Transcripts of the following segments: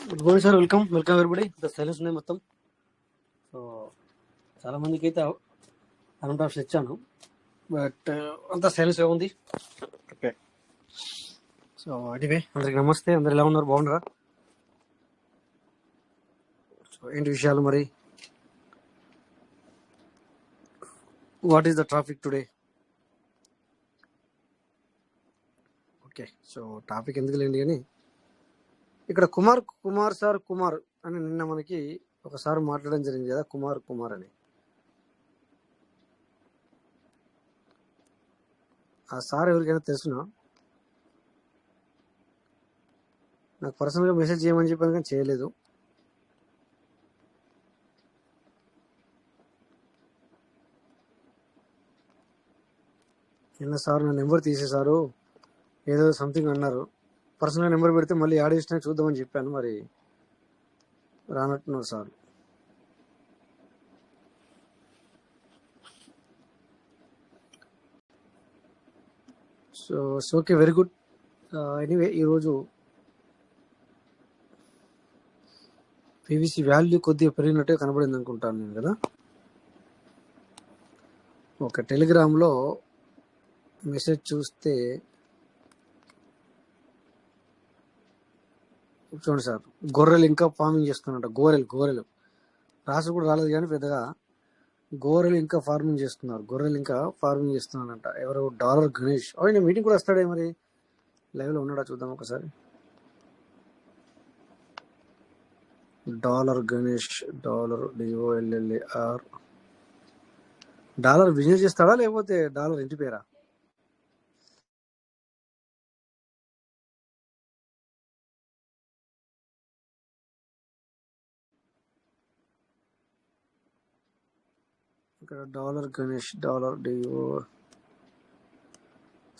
Good morning sir. Welcome everybody. ఇంత silence ఉన్నాయి మొత్తం. సో చాలా మందికి అయితే అరౌండ్ ఆఫ్ ఇచ్చాను, బట్ అంత సైలెన్స్ ఏముంది. ఓకే, సో ఎనీవే అందరికి నమస్తే. అందరు ఎలా ఉన్నారు? బాగున్నారా? సో ఏంటి విషయాలు మరి? What is the traffic today? Okay, so topic ఎందుకు లేండి కానీ ఇక్కడ కుమార్ అని నిన్న మనకి ఒకసారి మాట్లాడడం జరిగింది కదా, కుమార్ అని. ఆ సార్ ఎవరికైనా తెలుసునా? నాకు పర్సనల్గా మెసేజ్ చేయమని చెప్పాను కానీ చేయలేదు. నిన్న సార్ నా నెంబర్ తీసేశారు, ఏదో సంథింగ్ అన్నారు. పర్సనల్ నెంబర్ పెడితే మళ్ళీ యాడ్ చేసినా చూద్దామని చెప్పాను, మరి రానట్టున్నారు sir. So okay, very good. Anyway ఈరోజు పీవీసీ వాల్యూ కొద్దిగా పెరిగినట్టే కనబడింది అనుకుంటాను నేను కదా. ఒక టెలిగ్రామ్లో మెసేజ్ చూస్తే చూడండి సార్, గొర్రెలు ఇంకా ఫార్మింగ్ చేస్తున్నట్ట. గొర్రెలు రాసు కూడా రాలేదు కానీ పెద్దగా గొర్రెలు ఇంకా ఫార్మింగ్ చేస్తున్నారంట. ఎవరు? డాలర్ గణేష్. ఆయన మీటింగ్ కూడా వస్తాడే, మరి లైవ్లో ఉన్నాడా చూద్దాం ఒకసారి. Dollar Ganesh, DOLLAR. Dollar business చేస్తాడా లేకపోతే డాలర్ ఇంటి పేరా? ఇక్కడ డాలర్ గణేష్, DO.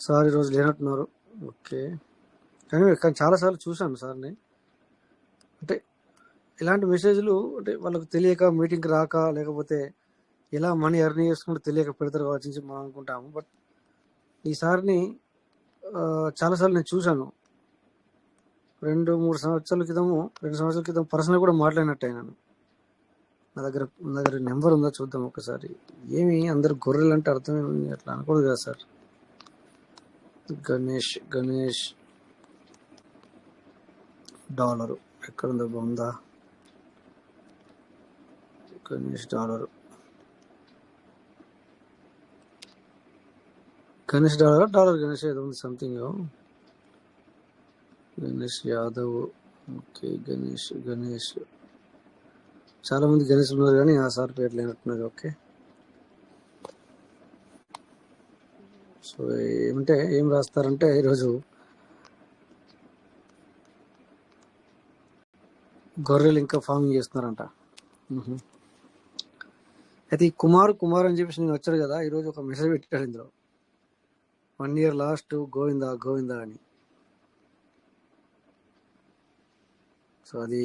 సార్ ఈరోజు లేనట్టున్నారు. ఓకే, కానీ చాలాసార్లు చూశాను సార్ని. అంటే ఇలాంటి మెసేజ్లు అంటే వాళ్ళకు తెలియక, మీటింగ్కి రాక, లేకపోతే ఎలా మనీ ఎర్న్ చేసుకుంటూ తెలియక పెడతారు కావచ్చు మనం అనుకుంటాము. బట్ ఈసారిని చాలాసార్లు నేను చూశాను. 2 సంవత్సరాల క్రితం పర్సనల్ కూడా మాట్లాడినట్టు అయినాను. నా దగ్గర నెంబర్ ఉందా చూద్దాం ఒకసారి. ఏమి అందరు గొర్రెలు అంటే అర్థమేమి, అట్లా అనకూడదు కదా సార్. గణేష్ డాలరు ఎక్కడుందో బాగుందా? గణేష్ డాలర్ గణేష్ ఏదో ఉంది సంథింగ్. గణేష్ యాదవ్. ఓకే, గణేష్ చాలా మంది గణేష్ ఉన్నారు కానీ ఆ సార్ పేరు లేనట్టున్నది. ఓకే, సో ఏం రాస్తారంటే ఈరోజు గొర్రెలు ఇంకా ఫార్మింగ్ చేస్తున్నారంట. అయితే ఈ కుమార్ అని చెప్పేసి నేను వచ్చాడు కదా, ఈరోజు ఒక మెసేజ్ పెట్టాడు ఇందులో, 1 year లాస్ట్ గోవిందా అని. సో అది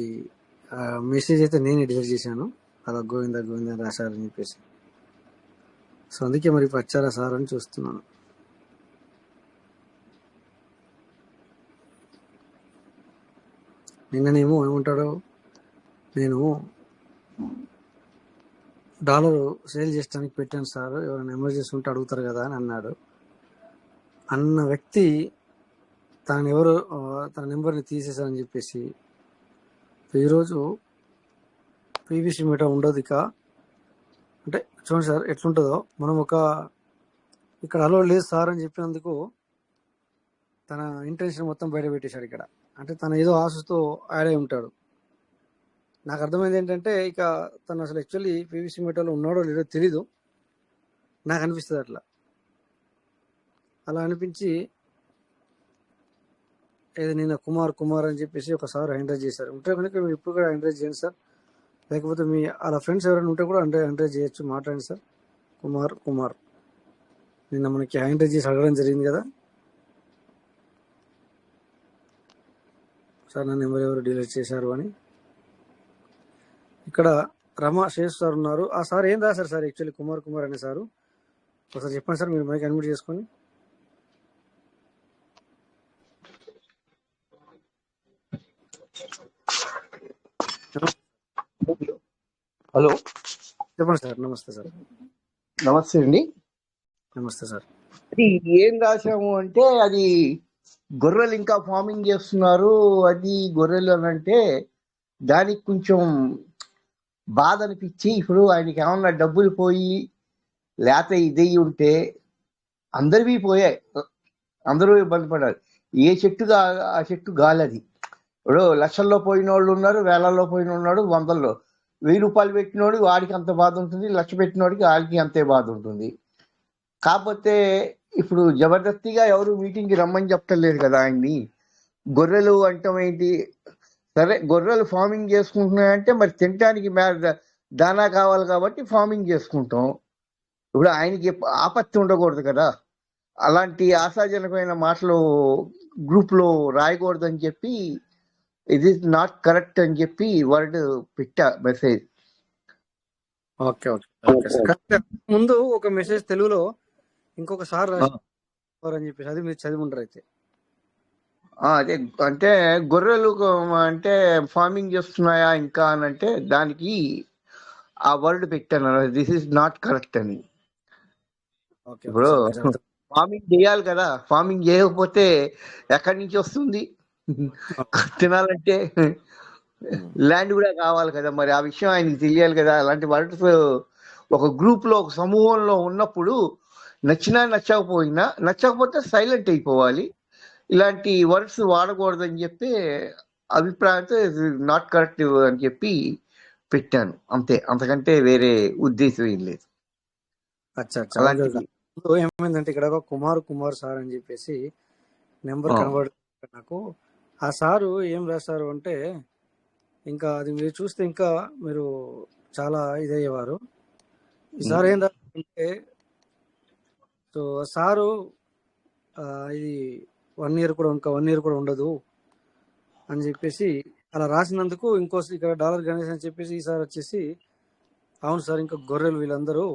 మెసేజ్ అయితే నేను ఎడిట్ చేశాను, అలా గోవిందా రాశారని చెప్పేసి. సో అందుకే మరి వచ్చారా సార్ అని చూస్తున్నాను. నిన్ననేమో ఏమంటాడు, నేను డాలర్ సేల్ చేయడానికి పెట్టాను సార్, ఎవరైనా ఎమర్జెన్సీ ఉంటే అడుగుతారు కదా అని అన్నాడు. అన్న వ్యక్తి తన నెంబర్ని తీసేశారని చెప్పేసి ఈరోజు పీవీసీ మీట ఉండదు ఇక. అంటే చూడండి సార్ ఎట్లుంటుందో, మనం ఇక్కడ అలో లేదు సార్ అని చెప్పినందుకు తన ఇంటెన్షన్ మొత్తం బయట పెట్టేశాడు ఇక్కడ. అంటే తన ఏదో ఆశతో యాడ్ అయి ఉంటాడు. నాకు అర్థమైంది ఏంటంటే ఇక తను అసలు యాక్చువల్లీ పీవీసీ మీటర్లో ఉన్నాడో లేదో తెలీదు, నాకు అనిపిస్తుంది అలా అనిపించి ఏదో నిన్న కుమార్ అని చెప్పేసి ఒకసారి ఎంకరేజ్ చేశారు. ఉంటే కనుక మీరు ఇప్పుడు కూడా ఎంకరేజ్ చేయండి సార్, లేకపోతే మీ అలా ఫ్రెండ్స్ ఎవరైనా ఉంటే కూడా ఎంకరేజ్ చేయొచ్చు, మాట్లాడండి సార్. కుమార్ నిన్న మనకి ఎంకరేజ్ చేసి అడగడం జరిగింది కదా సార్, నన్ను ఎవరు డిలీట్ చేశారు అని. ఇక్కడ రమాశేష్ సార్ ఉన్నారు. ఆ సార్ ఏం రాశారు సార్ యాక్చువల్లీ కుమార్ అనే సారు? ఒకసారి చెప్పండి సార్, మీరు మైక్ అన్మ్యూట్ చేసుకొని. హలో, చెప్పండి సార్. నమస్తే సార్. నమస్తే అండి. నమస్తే సార్. అది ఏం రాశాము అంటే, అది గొర్రెలు ఇంకా ఫార్మింగ్ చేస్తున్నారు, అది గొర్రెలు అని అంటే దానికి కొంచెం బాధ అనిపించి, ఇప్పుడు ఆయనకి ఏమన్నా డబ్బులు పోయి లేకపోతే ఇది ఉంటే అందరివి పోయాయి, అందరూ ఇబ్బంది పడారు. ఏ చెట్టుగా ఆ చెట్టు గాలది. ఇప్పుడు లక్షల్లో పోయిన వాళ్ళు ఉన్నారు, వేలల్లో పోయిన ఉన్నాడు, వందల్లో. 1000 రూపాయలు పెట్టినోడు వాడికి అంత బాధ ఉంటుంది, లక్ష పెట్టినోడికి వాడికి అంతే బాధ ఉంటుంది. కాకపోతే ఇప్పుడు జబర్దస్తిగా ఎవరు మీటింగ్కి రమ్మని చెప్పలేదు కదా ఆయన్ని. గొర్రెలు అంటాం ఏంటి? సరే, గొర్రెలు ఫార్మింగ్ చేసుకుంటున్నాయంటే మరి తినడానికి దానా కావాలి కాబట్టి ఫార్మింగ్ చేసుకుంటాం. ఇప్పుడు ఆయనకి ఆపత్తి ఉండకూడదు కదా. అలాంటి ఆశాజనకమైన మాటలు గ్రూప్ లో రాయకూడదని చెప్పి, ఇది ఇస్ నాట్ కరెక్ట్ అని చెప్పి వర్డ్ పెట్టా message. Okay okay okay sir. Correct. ముందు ఒక మెసేజ్ తెలుగులో ఇంకొక సార్ రాశారు అని చెప్పేసి, అది మీరు చదివి ఉండరు అయితే. అదే అంటే గొర్రెలు అంటే ఫార్మింగ్ చేస్తున్నాయా ఇంకా అని అంటే దానికి ఆ వర్డ్ పెట్టాను, దిస్ ఇస్ నాట్ కరెక్ట్ అని. ఓకే ఓకే ఇప్పుడు సార్. కొంచెం అర్థం. ఫార్మింగ్ చేయాలి కదా, ఫార్మింగ్ చేయకపోతే ఎక్కడి నుంచి వస్తుంది? తినాలంటే ల్యాండ్ కూడా కావాలి కదా. మరి ఆ విషయం ఆయనకి తెలియాలి కదా. అలాంటి వర్డ్స్ ఒక గ్రూప్ లో, ఒక సమూహంలో ఉన్నప్పుడు నచ్చినా నచ్చకపోతే సైలెంట్ అయిపోవాలి. ఇలాంటి వర్డ్స్ వాడకూడదని చెప్పి అభిప్రాయంతో నాట్ కరెక్ట్ అని చెప్పి పెట్టాను అంతే, అంతకంటే వేరే ఉద్దేశం ఏం లేదు. అచ్చా అచ్చా. Okay okay. ఇప్పుడు ఏమైందంటే ఇక్కడ ఒక కుమార్ సార్ అని చెప్పేసి నెంబర్ కనబడుతుంది నాకు. ఆ సారు ఏం రాశారు అంటే, ఇంకా అది మీరు చూస్తే ఇంకా మీరు చాలా ఇదయ్యేవారు. ఈ సార్ ఏం రాశారంటే, సో సారు ఇది 1 year కూడా, ఇంకా 1 year కూడా ఉండదు అని చెప్పేసి అలా రాసినందుకు ఇంకో ఇక్కడ డాలర్ గణేష్ అని చెప్పేసి ఈసారి వచ్చేసి, అవును సార్ ఇంకా గొర్రెలు వీళ్ళందరూ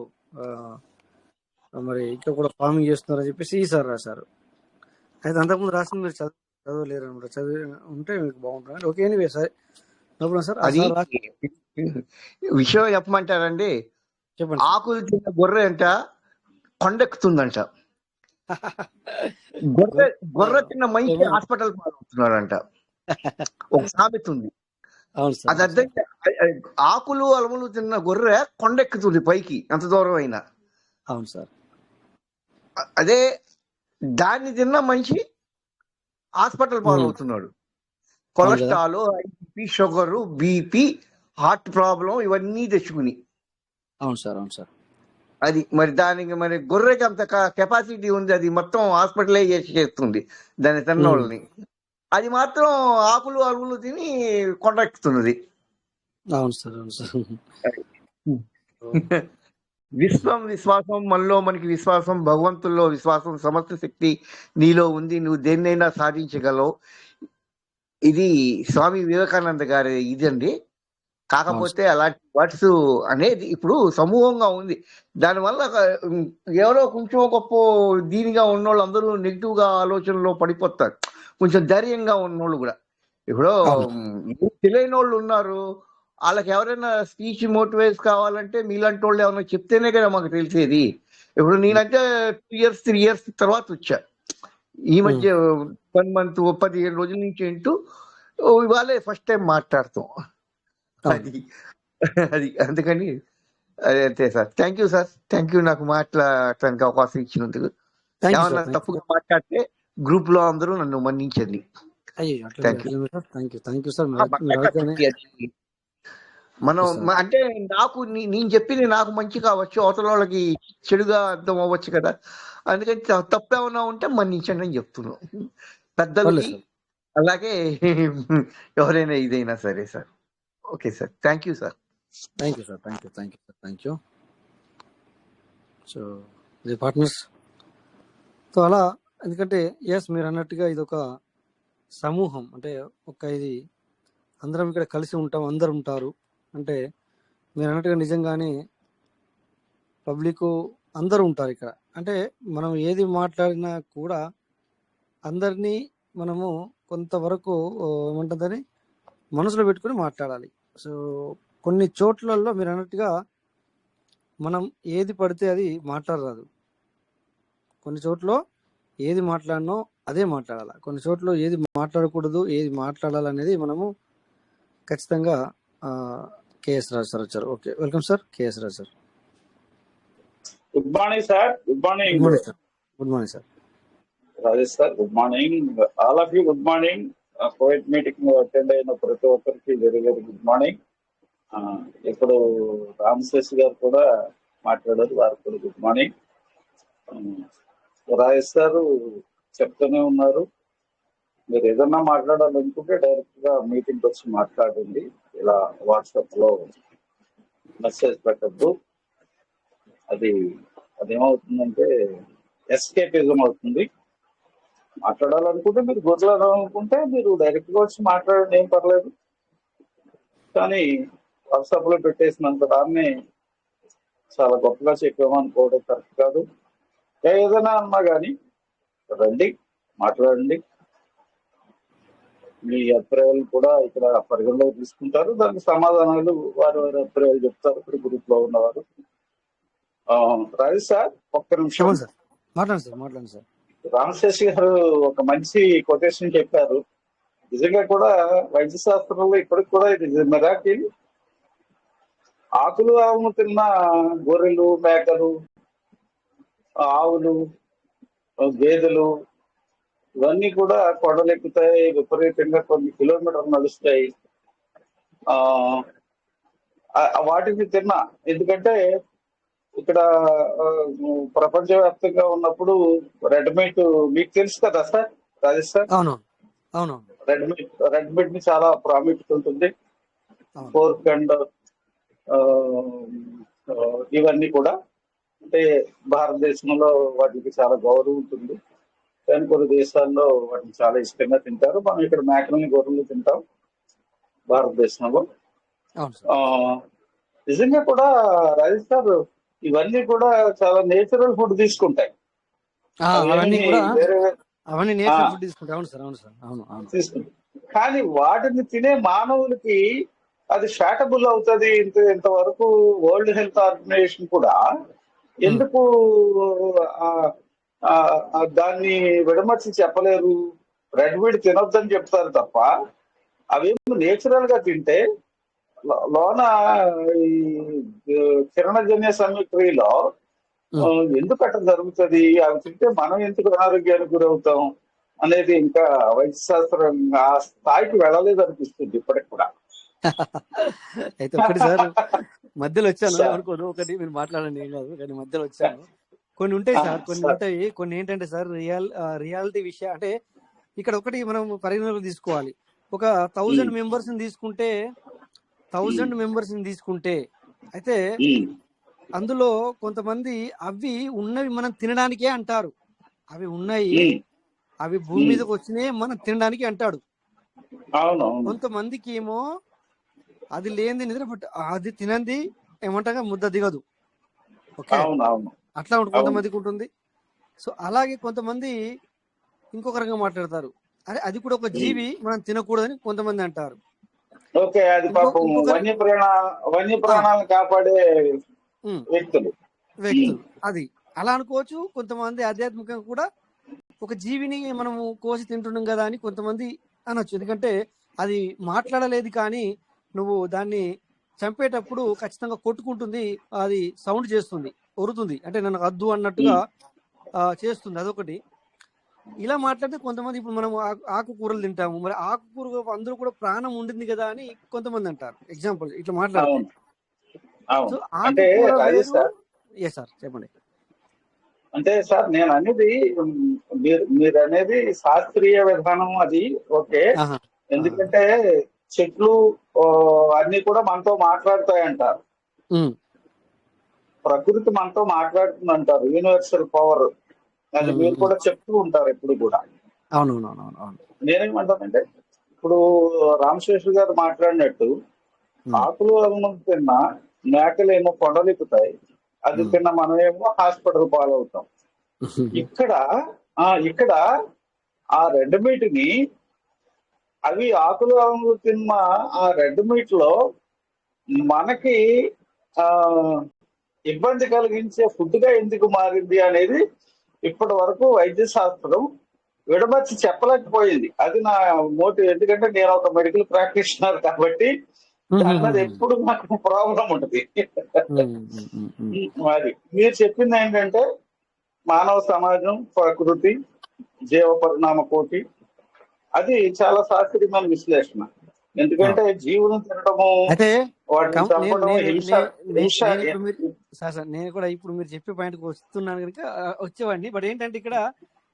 మరి ఇంకా కూడా ఫార్మింగ్ చేస్తున్నారని చెప్పేసి ఈసారి రాశారు. అయితే అంతకుముందు రాసింది మీరు చదవలేరు అనమాట. చదివి ఉంటే మీకు బాగుంటుంది. Okay, anyway sir. సార్ అది విషయం చెప్పమంటారండి. చెప్పండి. ఆకులు తిన్న గొర్రె అంట కొండెక్కుతుందంట. గొర్రె తిన్న మనిషి హాస్పిటల్ పాలవుతున్నాడంట. ఒక సామెత ఉంది. అది అర్థం. ఆకులు అలములు తిన్న గొర్రె కొండెక్కుతుంది పైకి, ఎంత దూరం అయినా. అవును సార్. అదే దాన్ని తిన్న మనిషి హాస్పిటల్ పాలవుతున్నాడు. Cholesterol, IBP, sugar, BP, heart problem ఇవన్నీ తెచ్చుకుని. అవును సార్. అవును సార్. అది మరి దానికి మరి గొర్రెకి అంత కెపాసిటీ ఉంది, అది మొత్తం హాస్పిటలైజ్ చేస్తుంది దాన్ని తిన్న వాళ్ళని. అది మాత్రం ఆకులు అలుగులు తిని కొండెక్కుతున్నది. అవును సార్. అవును సార్. విశ్వాసం మనలో, మనకి విశ్వాసం, భగవంతుల్లో విశ్వాసం, సమస్త శక్తి నీలో ఉంది, నువ్వు దేన్నైనా సాధించగలవు. ఇది స్వామి వివేకానంద గారి ఇదండి. కాకపోతే అలాంటి వర్డ్స్ అనేది ఇప్పుడు సమూహంగా ఉంది. దానివల్ల ఎవరో కొంచెం గొప్ప దీనిగా ఉన్నోళ్ళు అందరూ నెగిటివ్ గా ఆలోచనలో పడిపోతారు. కొంచెం ధైర్యంగా ఉన్నోళ్ళు కూడా. ఇప్పుడు తెలియని వాళ్ళు ఉన్నారు, వాళ్ళకి ఎవరైనా స్పీచ్ మోటివేట్ కావాలంటే మీలాంటి వాళ్ళు ఏమైనా చెప్తేనే కదా మాకు తెలిసేది. ఇప్పుడు నేనంటే 2 years 3 years తర్వాత వచ్చా. ఈ మధ్య 1 month 15 రోజుల నుంచి ఏంటూ ఇవాళే ఫస్ట్ టైం మాట్లాడతాం. అది అందుకని అంతే sir. Thank you sir. Thank you నాకు మాట్లాడటానికి అవకాశం ఇచ్చినందుకు. ఏమన్నా తప్పుగా మాట్లాడితే గ్రూప్ లో అందరూ నన్ను మన్నించండి. మనం అంటే నేను చెప్పింది నాకు మంచి కావచ్చు, అవతల వాళ్ళకి చెడుగా అర్థం అవ్వచ్చు కదా. అందుకని తప్పేమన్నా ఉంటే మన్నించండి అని చెప్తున్నాను పెద్దలకి, అలాగే ఎవరైనా ఇదైనా సరే sir. Okay sir. Thank you sir. Thank you sir. Thank you. So ఇది పార్ట్నర్స్. సో అలా, ఎందుకంటే ఎస్ మీరు అన్నట్టుగా ఇది ఒక సమూహం, అంటే ఇది అందరం ఇక్కడ కలిసి ఉంటాం, అందరు ఉంటారు అంటే మీరు అన్నట్టుగా నిజంగానే పబ్లిక్ అందరూ ఉంటారు ఇక్కడ. అంటే మనం ఏది మాట్లాడినా కూడా అందరినీ మనము కొంతవరకు ఏమంటుందని మనసులో పెట్టుకుని మాట్లాడాలి. సో కొన్ని చోట్లలో మీరు అన్నట్టుగా మనం ఏది పడితే అది మాట్లాడరాదు. కొన్ని చోట్ల ఏది మాట్లాడినో అదే మాట్లాడాలి. కొన్ని చోట్ల ఏది మాట్లాడకూడదు, ఏది మాట్లాడాలనేది మనము ఖచ్చితంగా కేఎస్ రాజు సార్ వచ్చారు. Okay, welcome sir KS Raju sir. Good morning sir. Good good morning morning sir. Good morning sir. Rajesh sir. Good morning all of you. Good morning. Covid meeting attend అయిన ప్రతి ఒక్కరికి వెరీ వెరీ గుడ్ మార్నింగ్. ఇప్పుడు రామశేష్ గారు కూడా మాట్లాడారు, వారికి కూడా good morning. Rajesh గారు చెప్తూనే ఉన్నారు, మీరు ఏదన్నా మాట్లాడాలనుకుంటే డైరెక్ట్ గా మీటింగ్ వచ్చి మాట్లాడండి, ఇలా వాట్సాప్ లో మెసేజ్ పెట్టద్దు. అదేమవుతుందంటే ఎస్కేపిజం అవుతుంది. మాట్లాడాలనుకుంటే మీరు గొడవలనుకుంటే మీరు డైరెక్ట్ గా వచ్చి మాట్లాడండి, ఏం పర్లేదు. కానీ వాట్సాప్ లో పెట్టేసినంత దాన్ని చాలా గొప్పగా చెప్పామనుకోవడం కరెక్ట్ కాదు. ఏదైనా అన్నా కానీ రండి, మాట్లాడండి. మీ అభిప్రాయాలు కూడా ఇక్కడ పరిగణలోకి తీసుకుంటారు, దానికి సమాధానాలు వారి వారి అభిప్రాయాలు చెప్తారు ఇప్పుడు గ్రూప్ లో ఉన్నవారు. రాజేష్ సార్ ఒక్క నిమిషం. సార్ మాట్లాడండి సార్. రామశేష్ గారు ఒక మంచి కొటేషన్ చెప్పారు. నిజంగా కూడా వైద్య శాస్త్రంలో ఇప్పటికి కూడా ఇది మెరాకిల్. ఆకులు ఆవును తిన్న గొర్రెలు, మేకలు, ఆవులు, గేదెలు ఇవన్నీ కూడా కొండలెక్కుతాయి, విపరీతంగా కొన్ని కిలోమీటర్లు నడుస్తాయి. వాటిని తిన్నా, ఎందుకంటే ఇక్కడ ప్రపంచవ్యాప్తంగా ఉన్నప్పుడు రెడ్ మీట్ మీకు తెలుసు కదా సార్ రాజేష్ సార్. అవును. రెడ్ మీట్ ని చాలా ప్రాముఖ్యత ఉంటుంది. పోర్క్ అండ్ ఇవన్నీ కూడా అంటే భారతదేశంలో వాటికి చాలా గౌరవం ఉంటుంది, కానీ కొన్ని దేశాల్లో వాటిని చాలా ఇష్టంగా తింటారు. మనం ఇక్కడ మేకలని, గొర్రెలు తింటాం భారతదేశంలో. నిజంగా కూడా రాజేష్ సార్ ఇవన్నీ కూడా చాలా నేచురల్ ఫుడ్ తీసుకుంటాయి. తీసుకుంటాయి, కానీ వాటిని తినే మానవులకి అది ఫ్యాటబుల్ అవుతుంది. ఇంతవరకు వరల్డ్ హెల్త్ ఆర్గనైజేషన్ కూడా ఎందుకు దాన్ని విడమర్చి చెప్పలేరు. రెడ్ మీట్ తినొద్దని చెప్తారు తప్ప అవేమో నేచురల్ గా తింటే లోన ఈ కిరణజన్య సంయుక్రియలో ఎందుకు అట్లా జరుగుతుంది, అవి తింటే మనం ఎందుకు అనారోగ్యానికి గురవుతాం అనేది ఇంకా వైద్య శాస్త్రం ఆ స్థాయికి వెళ్ళలేదు అనిపిస్తుంది ఇప్పటికి కూడా. అయితే ఒకటి సార్ మధ్యలో వచ్చాను అనుకోను, ఒకటి మీరు మాట్లాడండి ఏం కాదు, కానీ మధ్యలో వచ్చాను. కొన్ని ఉంటాయి సార్, కొన్ని ఏంటంటే సార్ రియాలిటీ విషయం అంటే ఇక్కడ ఒకటి మనం పరిగణలోకి తీసుకోవాలి. ఒక 1000 మెంబర్స్ తీసుకుంటే 1000 మెంబర్స్ తీసుకుంటే అయితే అందులో కొంతమంది అవి ఉన్నవి మనం తినడానికే అంటారు, అవి ఉన్నాయి, అవి భూమి మీదకి వచ్చినాయి మనం తినడానికి అంటాడు. కొంతమందికి ఏమో అది లేనిది నిద్ర అది తినంది ఏమంటాగా ముద్ద దిగదు. ఓకే, అట్లా కొంతమందికి ఉంటుంది. సో అలాగే కొంతమంది ఇంకొక రకంగా మాట్లాడతారు, అరే అది కూడా ఒక జీవి మనం తినకూడదని కొంతమంది అంటారు. ఓకే, అది పాపం వన్యప్రాణాలను కాపాడే వ్యక్తులు అది అలా అనుకోవచ్చు. కొంతమంది ఆధ్యాత్మికంగా కూడా ఒక జీవిని మనము కోసి తింటున్నాం కదా అని కొంతమంది అనొచ్చు, ఎందుకంటే అది మాట్లాడలేదు కానీ నువ్వు దాన్ని చంపేటప్పుడు ఖచ్చితంగా కొట్టుకుంటుంది, అది సౌండ్ చేస్తుంది, ఒరుతుంది, అంటే నన్ను అద్దు అన్నట్టుగా చేస్తుంది, అదొకటి. ఇలా మాట్లాడితే కొంతమంది ఇప్పుడు మనం ఆకుకూరలు తింటాము, మరి ఆకుకూర అందరూ కూడా ప్రాణం ఉండింది కదా అని కొంతమంది అంటారు. ఎగ్జాంపుల్ ఇట్లా మాట్లాడుతుంది. సో ఆకుకూర సార్ చెప్పండి. అంటే సార్ నేను అనేది మీరు అనేది శాస్త్రీయ విధానం అది ఓకే, ఎందుకంటే చెట్లు అన్ని కూడా మనతో మాట్లాడతాయంటారు, ప్రకృతి మనతో మాట్లాడుతుంది అంటారు, యూనివర్సల్ పవర్ అది మీరు కూడా చెప్తూ ఉంటారు ఎప్పుడు కూడా. నేనేమంటానంటే ఇప్పుడు రామశేషు గారు మాట్లాడినట్టు ఆకులు అన్నం తిన్నా మేకలేమో కొండలెక్కుతాయి, అది తిన్న మనమేమో హాస్పిటల్ పాలవుతాం. ఇక్కడ ఆ రెడ్ మీట్ ని అవి ఆకులు తిన్న ఆ రెడ్ మీట్ లో మనకి ఆ ఇబ్బంది కలిగించే ఫుడ్ గా ఎందుకు మారింది అనేది ఇప్పటి వరకు వైద్య శాస్త్రం విడమర్చి చెప్పలేకపోయింది. అది నా మోటివ్. ఎందుకంటే నేను ఒక మెడికల్ ప్రాక్టీషనర్ కాబట్టి అన్నది ఎప్పుడు నాకు ప్రాబ్లం ఉంటుంది. మరి మీరు చెప్పింది ఏంటంటే మానవ సమాజం, ప్రకృతి, జీవ పరిణామ కోటి, అది చాలా శాస్త్రీయమైన విశ్లేషణ. ఎందుకంటే జీవులను తినడము, అయితే వాటిని చంపడం, హింస హింస నేను కూడా ఇప్పుడు మీరు చెప్పే పాయింట్ వస్తున్నాను కనుక వచ్చేవాడిని. బట్ ఏంటంటే ఇక్కడ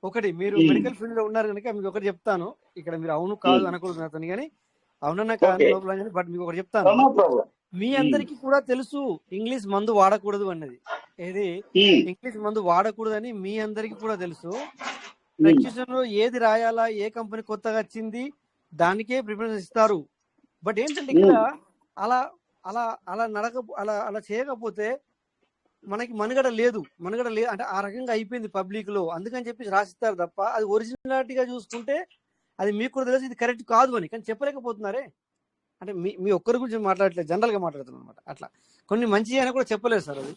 ఒకటి, మీరు మెడికల్ ఫీల్డ్ లో ఉన్నారు కనుక మీకు ఒకటి చెప్తాను. ఇక్కడ మీరు అవును కాదు అనకూడదు అతను, కానీ అవునన్నా కాదు లోపల. బట్ మీకు ఒకటి చెప్తాను. మీ అందరికి కూడా తెలుసు ఇంగ్లీష్ మందు వాడకూడదు అన్నది. ఏది ఇంగ్లీష్ మందు వాడకూడదు అని మీ అందరికి కూడా తెలుసు. ప్రెస్క్రిప్షన్ లో ఏది రాయాలా, ఏ కంపెనీ కొత్తగా వచ్చింది దానికే ప్రిఫరెన్స్ ఇస్తారు. బట్ ఏంటంటే ఇక్కడ అలా అలా అలా అలా చేయకపోతే మనకి మనుగడ లేదు అంటే ఆ రకంగా అయిపోయింది పబ్లిక్ లో. అందుకని చెప్పి రాసిస్తారు తప్ప అది ఒరిజినాలిటీగా చూసుకుంటే అది మీకు కూడా తెలుసు ఇది కరెక్ట్ కాదు అని, కానీ చెప్పలేకపోతున్నారే. అంటే మీ ఒక్కరి గురించి మాట్లాడట్లేదు, జనరల్ గా మాట్లాడుతున్నాను అనమాట. అట్లా కొన్ని మంచి అని కూడా చెప్పలేదు సార్. అది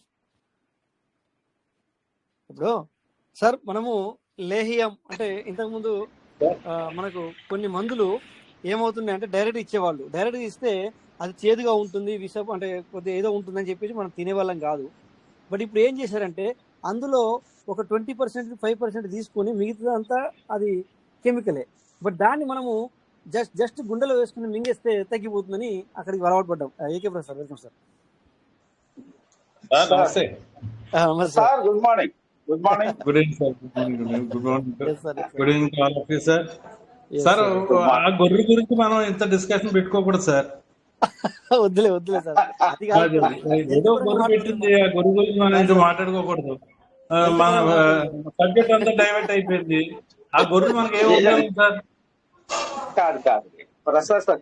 ఇప్పుడు సార్ మనము లేహియం అంటే ఇంతకుముందు మనకు కొన్ని మందులు ఏమవుతున్నాయి అంటే డైరెక్ట్ ఇచ్చేవాళ్ళు. డైరెక్ట్ ఇస్తే అది చేదుగా ఉంటుంది, విషం అంటే కొద్దిగా ఏదో ఉంటుందని చెప్పేసి మనం తినేవాళ్ళం కాదు. బట్ ఇప్పుడు ఏం చేశారంటే అందులో ఒక 20%, 5% తీసుకొని మిగతాదంతా అది కెమికలే. బట్ దాన్ని మనము జస్ట్ గుండెలో వేసుకుని మింగేస్తే తగ్గిపోతుందని అక్కడికి అలవాటు పడ్డాం. AK Prasad, welcome sir. Sir good morning. Good morning. Good evening sir. Good evening all of you sir. Sir ఆ గొర్రె గురించి మనం ఇంత డిస్కషన్ పెట్టుకోకూడదు సార్. వద్దులే సార్. ఏదో గొర్రె పెట్టింది, ఆ గొర్రె గురించి మనం ఇంత మాట్లాడుకోకూడదు. మన సబ్జెక్ట్ అంతా డైవర్ట్ అయిపోయింది. ఆ గొర్రె మనకి ఏం ఉపయోగం సార్? కాదు ప్రసాద్ సార్,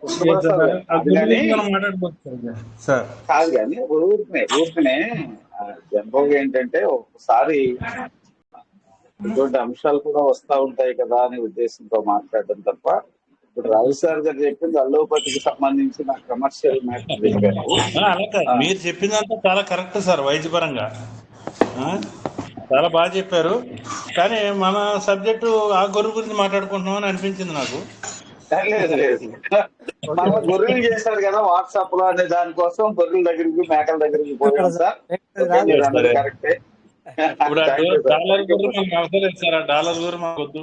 మనం మాట్లాడుకోవచ్చు సార్. కాదు కానీ ఊరికనే జనరల్గా ఏంటంటే ఒకసారి ఇటువంటి అంశాలు కూడా వస్తా ఉంటాయి కదా అనే ఉద్దేశంతో మాట్లాడడం తప్ప, ఇప్పుడు రవి సార్ గారు చెప్పింది అల్లోపతికి సంబంధించిన కమర్షియల్ మ్యాటర్. మీరు చెప్పిందంతా చాలా కరెక్ట్ సార్, వైద్యపరంగా చాలా బాగా చెప్పారు. కానీ మన సబ్జెక్టు ఆ గొర్రె గురించి మాట్లాడుకుంటున్నాం అని అనిపించింది నాకు. లేదు మన గొర్రెలు చేశారు కదా వాట్సాప్ లో అనే దానికోసం గొర్రెల దగ్గరికి, మేకల దగ్గరికి పోయాం సార్. కరెక్టే. ఇప్పుడు డాలర్ గురు మనకు అవసరం లేదు సార్. ఆ డాలర్ గురు మాకు వద్దు.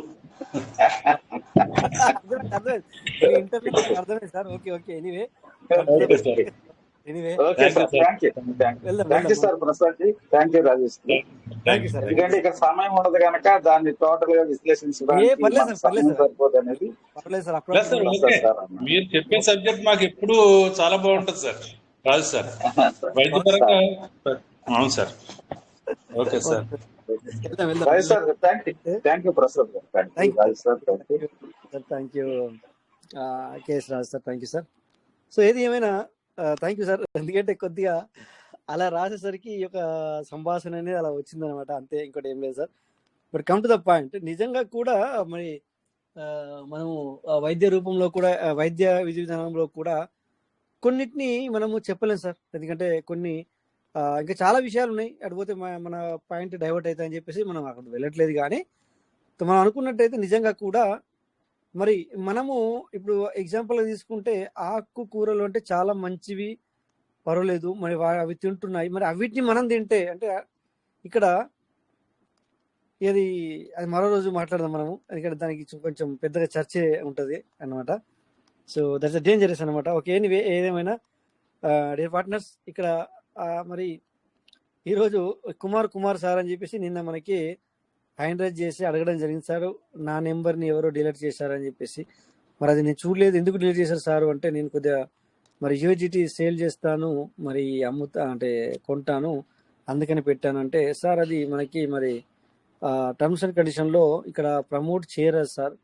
అర్థమైంది sir. Okay anyway okay sir, thank you sir Prasad ji, thank you Rajesh. ఎందుకంటే ఇక్కడ సమయం ఉండదు కనుక దాన్ని టోటల్ గా విశ్లేషించడానికి సరిపోదు అనేది. మీరు చెప్పే సబ్జెక్ట్ మాకు ఎప్పుడు చాలా బాగుంటది సార్. రాజు సార్ వైద్యపరంగా. అవును sir. Okay sir. Thank you Prasad garu. Thank you KS Raju sir. Thank you sir. So ఏది ఏమైనా థ్యాంక్ యూ సార్. ఎందుకంటే కొద్దిగా అలా రాసేసరికి ఈ యొక్క సంభాషణ అనేది అలా వచ్చిందనమాట, అంతే, ఇంకోటి ఏం లేదు sir. But come to the point. నిజంగా కూడా మరి మనము వైద్య రూపంలో కూడా, వైద్య విధి విధానంలో కూడా కొన్నిటిని మనము చెప్పలేం సార్. ఎందుకంటే కొన్ని ఇంకా చాలా విషయాలు ఉన్నాయి. అడిగిపోతే మన పాయింట్ డైవర్ట్ అవుతాయని చెప్పేసి మనం అక్కడ వెళ్ళట్లేదు. కానీ మనం అనుకున్నట్టయితే నిజంగా కూడా మరి మనము ఇప్పుడు ఎగ్జాంపుల్గా తీసుకుంటే ఆకుకూరలు అంటే చాలా మంచివి, పర్వాలేదు, మరి అవి తింటున్నాయి. మరి అవిటిని మనం తింటే అంటే ఇక్కడ అది మరో రోజు మాట్లాడదాం మనము. ఎందుకంటే దానికి కొంచెం పెద్దగా చర్చే ఉంటుంది అన్నమాట. సో దట్స్ డేంజరస్ అనమాట. ఓకే, ఎనీవే ఏదేమైనా డియర్ పార్ట్నర్స్, ఇక్కడ మరి ఈరోజు కుమార్ సార్ అని చెప్పేసి నిన్న మనకి హ్యాండ్ రైజ్ చేసి అడగడం జరిగింది. సార్ నా నెంబర్ని ఎవరో డిలీట్ చేశారని చెప్పేసి. మరి అది నేను చూడలేదు, ఎందుకు డిలీట్ చేశారు సార్ అంటే, నేను కొద్దిగా మరి యూజిటీ సేల్ చేస్తాను, మరి అంటే కొంటాను, అందుకని పెట్టాను అంటే, సార్ అది మనకి మరి టర్మ్స్ అండ్ కండిషన్లో ఇక్కడ ప్రమోట్ చేయరు సార్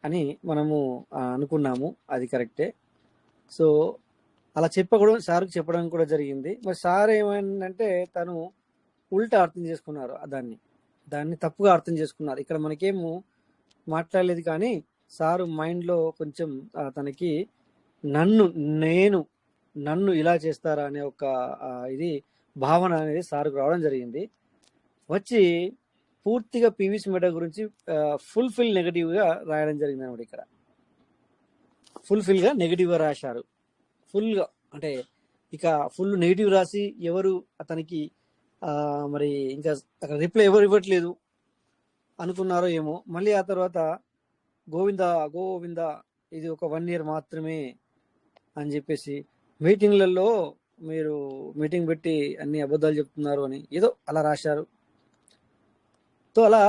అని మనము అనుకున్నాము. అది కరెక్టే. సో అలా చెప్పకూడదు సార్కి చెప్పడం కూడా జరిగింది. మరి సార్ ఏమైందంటే తను ఉల్టా అర్థం చేసుకున్నారు, దాన్ని తప్పుగా అర్థం చేసుకున్నారు. ఇక్కడ మనకేమో మాట్లాడలేదు, కానీ సారు మైండ్లో కొంచెం తనకి నేను నన్ను ఇలా చేస్తారా అనే ఒక ఇది భావన అనేది సార్కు రావడం జరిగింది. వచ్చి పూర్తిగా పీవీసీ మెటా గురించి ఫుల్ఫిల్ నెగటివ్గా రాయడం జరిగింది అనమాట. ఇక్కడ ఫుల్ఫిల్గా నెగిటివ్గా రాశారు. ఫుల్గా అంటే ఇక ఫుల్ నెగిటివ్ రాసి ఎవరు అతనికి మరి ఇంకా అక్కడ రిప్లై ఎవరు ఇవ్వట్లేదు అనుకున్నారో ఏమో. మళ్ళీ ఆ తర్వాత గోవిందా గోవిందా ఇది ఒక 1 year మాత్రమే అని చెప్పేసి మీటింగ్లలో మీరు మీటింగ్ పెట్టి అన్ని అబద్ధాలు చెప్తున్నారు అని ఏదో అలా రాశారు. సో అలా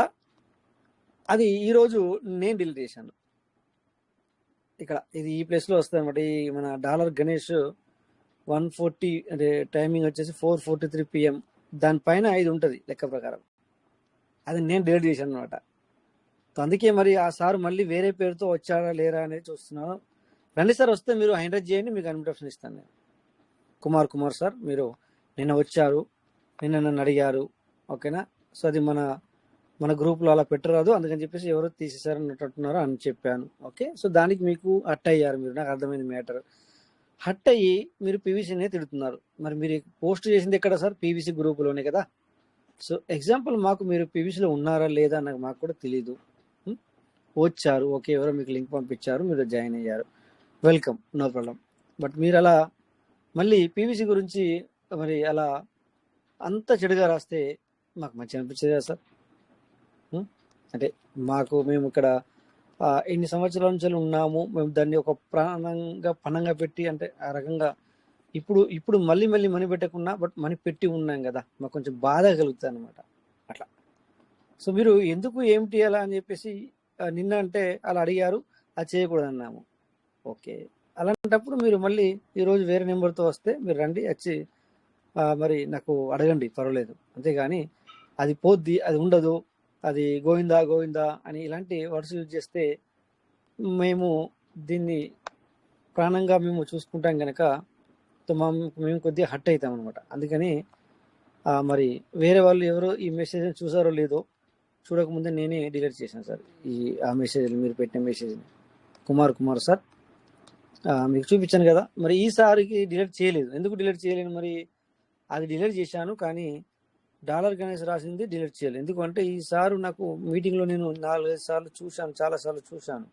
అది ఈరోజు నేను డిలీట్ చేశాను. ఇక్కడ ఇది ఈ ప్లేస్లో వస్తుంది అనమాట. ఈ మన డాలర్ గణేష్ 140 అంటే టైమింగ్ వచ్చేసి 4:43 PM దానిపైన 5 ఉంటుంది లెక్క ప్రకారం. అది నేను డిలీట్ చేశాను అనమాట. అందుకే మరి ఆ సార్ మళ్ళీ వేరే పేరుతో వచ్చారా లేరా అనేది చూస్తున్నాను. రండి సార్, వస్తే మీరు హ్యాండ్ రైజ్ చేయండి, మీకు అడ్మిషన్ ఇస్తాను నేను. కుమార్ సార్, మీరు నిన్న వచ్చారు, నిన్న నన్ను అడిగారు, ఓకేనా? సో అది మన గ్రూప్లో అలా పెట్టరాదు, అందుకని చెప్పేసి ఎవరో తీసేశారు అన్నట్టున్నారో అని చెప్పాను. ఓకే, సో దానికి మీకు హట్ అయ్యారు మీరు, నాకు అర్థమైంది మ్యాటర్. హట్ అయ్యి మీరు పీవీసీనే తిడుతున్నారు. మరి మీరు పోస్ట్ చేసింది ఎక్కడ సార్? పీవీసీ గ్రూపులోనే కదా. సో ఎగ్జాంపుల్ మాకు మీరు పీవీసీలో ఉన్నారా లేదా నాకు మాకు కూడా తెలీదు. వచ్చారు, ఓకే, ఎవరో మీకు లింక్ పంపించారు, మీరు జాయిన్ అయ్యారు, వెల్కమ్, నో ప్రాబ్లం. బట్ మీరు అలా మళ్ళీ పీవీసీ గురించి మరి అలా అంత చెడుగా రాస్తే మాకు మంచి అనిపించేది కదా సార్. అంటే మేము ఇక్కడ ఎన్ని సంవత్సరాల నుంచి ఉన్నాము, మేము దాన్ని ఒక పణంగా పెట్టి అంటే ఆ రకంగా ఇప్పుడు మళ్ళీ మనీ పెట్టకుండా బట్ మనీ పెట్టి ఉన్నాం కదా, మాకు కొంచెం బాధ కలుగుతుంది అనమాట అట్లా. సో మీరు ఎందుకు ఏమిటి అలా అని చెప్పేసి నిన్న అంటే అలా అడిగారు, అది చేయకూడదు అన్నాము. ఓకే, అలాంటప్పుడు మీరు మళ్ళీ ఈరోజు వేరే నెంబర్తో వస్తే మీరు రండి, వచ్చి మరి నాకు అడగండి, పర్వాలేదు. అంతేగాని అది పోద్ది, అది ఉండదు, అది గోవిందా గోవిందా అని ఇలాంటి వర్డ్స్ యూజ్ చేస్తే మేము దీన్ని ప్రాణంగా మేము చూసుకుంటాం కనుక మేము కొద్దిగా హట్ అవుతాం అనమాట. అందుకని మరి వేరే వాళ్ళు ఎవరో ఈ మెసేజ్ చూసారో లేదో, చూడకముందే నేనే డిలీట్ చేశాను సార్ ఆ మెసేజ్ని, మీరు పెట్టిన మెసేజ్ని. కుమార్ సార్ మీకు చూపించాను కదా, మరి ఈసారికి డిలీట్ చేయలేదు. ఎందుకు డిలీట్ చేయలేను? మరి అది డిలీట్ చేశాను, కానీ డాలర్ గణేష్ రాసింది డిలీట్ చేయలేదు. ఎందుకంటే ఈసారి నాకు మీటింగ్లో నేను 4-5 సార్లు చూశాను, చాలాసార్లు చూశాను.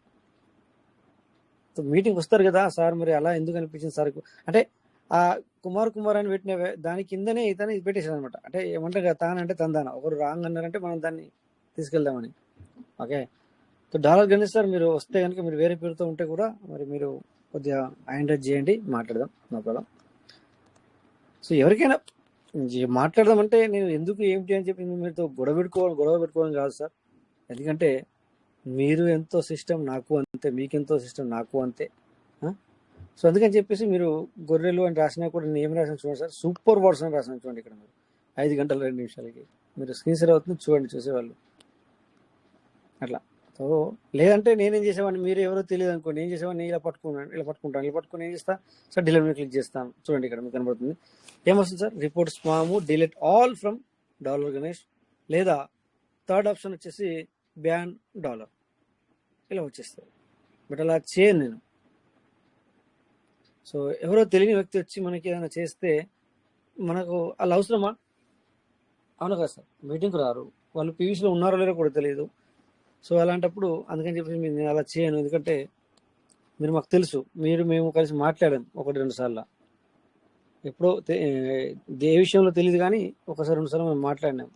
మీటింగ్ వస్తారు కదా సార్, మరి అలా ఎందుకు అనిపించింది సార్ అంటే ఆ కుమార్ అని పెట్టిన దాని కిందనే ఇతను పెట్టేశాను అనమాట. అంటే ఏమంటారు కదా, తానంటే తందాన, ఒకరు రాంగ్ అన్నారంటే మనం దాన్ని తీసుకెళ్దామని. Okay, so dollar Ganesh sir మీరు వస్తే కనుక, మీరు వేరే పేరుతో ఉంటే కూడా మరి మీరు కొద్దిగా హ్యాండ్ రైజ్ చేయండి, మాట్లాడదాం, నో ప్రాబ్లం. సో ఎవరికైనా మాట్లాడదామంటే నేను ఎందుకు ఏమిటి అని చెప్పి మీరుతో గొడవ పెట్టుకోవడం కాదు సార్. ఎందుకంటే మీరు ఎంతో సిస్టమ్ నాకు అంతే, మీకెంతో సిస్టమ్ నాకు అంతే. సో అందుకని చెప్పేసి మీరు గొర్రెలు అని రాసినా కూడా నేను ఏం రాసిన చూడండి సార్, సూపర్ వర్డ్స్ అని రాసిన చూడండి. ఇక్కడ మీరు 5 గంటల 2 నిమిషాలకి మీరు స్క్రీన్ షేర్ అవుతుంది చూడండి, చూసేవాళ్ళు అట్లా. సో లేదంటే నేనేం చేసేవాడిని, మీరు ఎవరో తెలియదు అనుకోండి, ఏం చేసేవాడిని, ఇలా పట్టుకుని ఏం చేస్తా సార్, డిలీట్ మీద క్లిక్ చేస్తాను. చూడండి ఇక్కడ మీకు కనబడుతుంది, ఏమొస్తుంది సార్, report spam, delete all from dollar Ganesh, లేదా థర్డ్ ఆప్షన్ వచ్చేసి బ్యాన్ డాలర్, ఇలా వచ్చేస్తుంది. బట్ అలా చేయను నేను. సో ఎవరో తెలియని వ్యక్తి వచ్చి మనకి ఏదైనా చేస్తే మనకు అలా అవసరమా? అవును కదా సార్, మీటింగ్కి రారు, వాళ్ళు పీవీసీలో ఉన్నారో లేదో కూడా తెలియదు. సో అలాంటప్పుడు అందుకని చెప్పి నేను అలా చేయను. ఎందుకంటే మీరు మాకు తెలుసు, మేము కలిసి మాట్లాడాం 1-2 సార్లు, ఎప్పుడో ఏ విషయంలో తెలియదు కానీ 1-2 సార్లు మేము మాట్లాడినాం.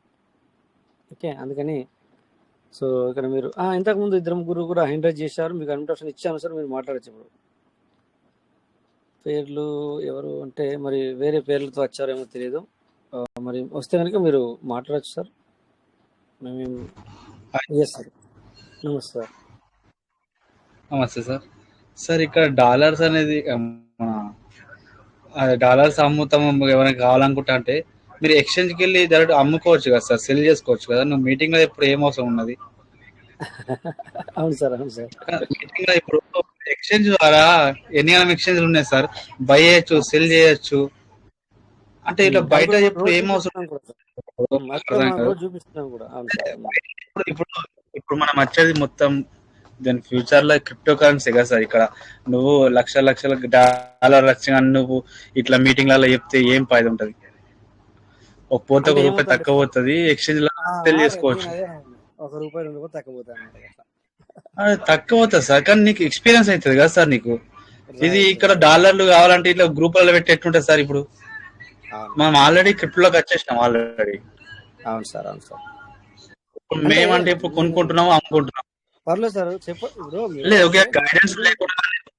ఓకే, అందుకని సో ఇక్కడ మీరు ఇంతకుముందు 2-3 కూడా హ్యాండ్ రైజ్ చేశారు, మీకు అడ్మిషన్ ఇచ్చాను సార్, మీరు మాట్లాడచ్చు. ఇప్పుడు పేర్లు ఎవరు అంటే మరి వేరే పేర్లతో వచ్చారేమో తెలియదు, మరి వస్తే కనుక మీరు మాట్లాడచ్చు సార్. మేము ఎస్ సార్, నమస్తే సార్. ఇక్కడ డాలర్స్ అనేది డాలర్స్ అమ్ముతాం, ఎవరైనా కావాలనుకుంటా అంటే మీరు ఎక్స్చేంజ్కి వెళ్ళి డైరెక్ట్ అమ్ముకోవచ్చు కదా సార్, సెల్ చేసుకోవచ్చు కదా. నువ్వు మీటింగ్ లో ఇప్పుడు ఏం అవసరం ఉన్నది? అవును సార్. మీటింగ్ లో ఇప్పుడు ఎక్స్చేంజ్ ద్వారా ఎన్ని ఎక్స్చేంజ్ ఉన్నాయి సార్, బై చేయొచ్చు, సెల్ చేయొచ్చు. అంటే ఇట్లా బయట ఎప్పుడు ఏం అవసరం? చూపిస్తున్నాం కూడా. ఇప్పుడు మనం వచ్చేది మొత్తం దెన్ ఫ్యూచర్ లో క్రిప్టో కరెన్సీ కదా సార్. ఇక్కడ నువ్వు లక్షల డాలర్ వచ్చిన నువ్వు ఇట్లా మీటింగ్లలో చెప్తే ఏం ఫాయిదా ఉంటది? ఒక పోతే అంటే ఒక రూపాయి ఏమవుతుందంటే తక్కువ సార్, పోతుంది, ఎక్స్చేంజ్ లో సెల్ నేను చేసుకోవచ్చు. అదే అన్నా. ఒక రూపాయి 2 రూపాయలు తగ్గపోతాయి అన్నమాట అట్లా. అది తక్కువ అవుతుంది సార్, కానీ నీకు ఎక్స్పీరియన్స్ అవుతుంది కదా సార్ నీకు. ఇది రైట్ ఇక్కడ రైట్. డాలర్లు కావాలంటే ఇట్లా గ్రూపులలో పెట్టి ఎట్లుంటుంది సార్? ఇప్పుడు అవును మనం ఆల్రెడీ క్రిప్టోలోకి వచ్చేసినాం ఆల్రెడీ. అవును సార్, అవును సార్. ఇప్పుడు అంటే మేమంటే ఇప్పుడు నేను కొనుక్కుంటున్నాము, అమ్ముకుంటున్నాం. పర్లేదు సార్, ఇప్పుడు మీరు లేదు ఓకే, అంటే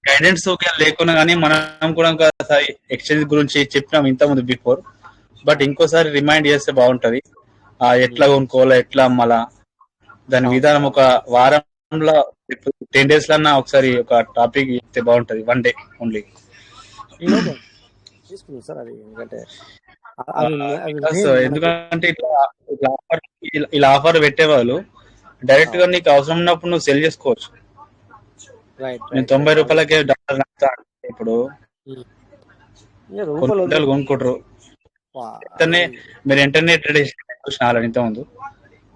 గైడెన్స్ ఓకే లేకున్నా కానీ మనం కూడా ఒకసారి ఎక్స్చేంజ్ గురించి చెప్పినాం ఇంతకుముందు బిఫోర్. బట్ ఇంకోసారి రిమైండ్ చేస్తే బాగుంటది. ఎట్లా కొనుక్కోవాలా, ఎట్లా అమ్మాలా, దాని అవును విధానం సార్, ఒక వారంలో 10 days లన్నా ఒకసారి ఒక టాపిక్ చెప్తే బాగుంటది. 1 day ఓన్లీ. నో ప్రాబ్లం తీసుకున్నాం సార్. అది ఎందుకంటే అవి అవి బికాస్ మెయిన్ మనకు. ఎందుకంటే ఇలా ఆఫర్ పెట్టేవాళ్ళు డైరెక్ట్ గా నీకు అవసరం ఉన్నప్పుడు నువ్వు సెల్ చేసుకోవచ్చు. రైట్ నేను రైట్ 90 రైట్. రూపాయలకే డాలర్ నమ్ముతా అంటే ఇప్పుడు రూపాయలు వద్దు. కొనుక్కుంటారు కొనుక్కుంటారు. అది మీరు ఇంటర్నెట్ చూసిన ఆల్రెడీ ఇంత ముందు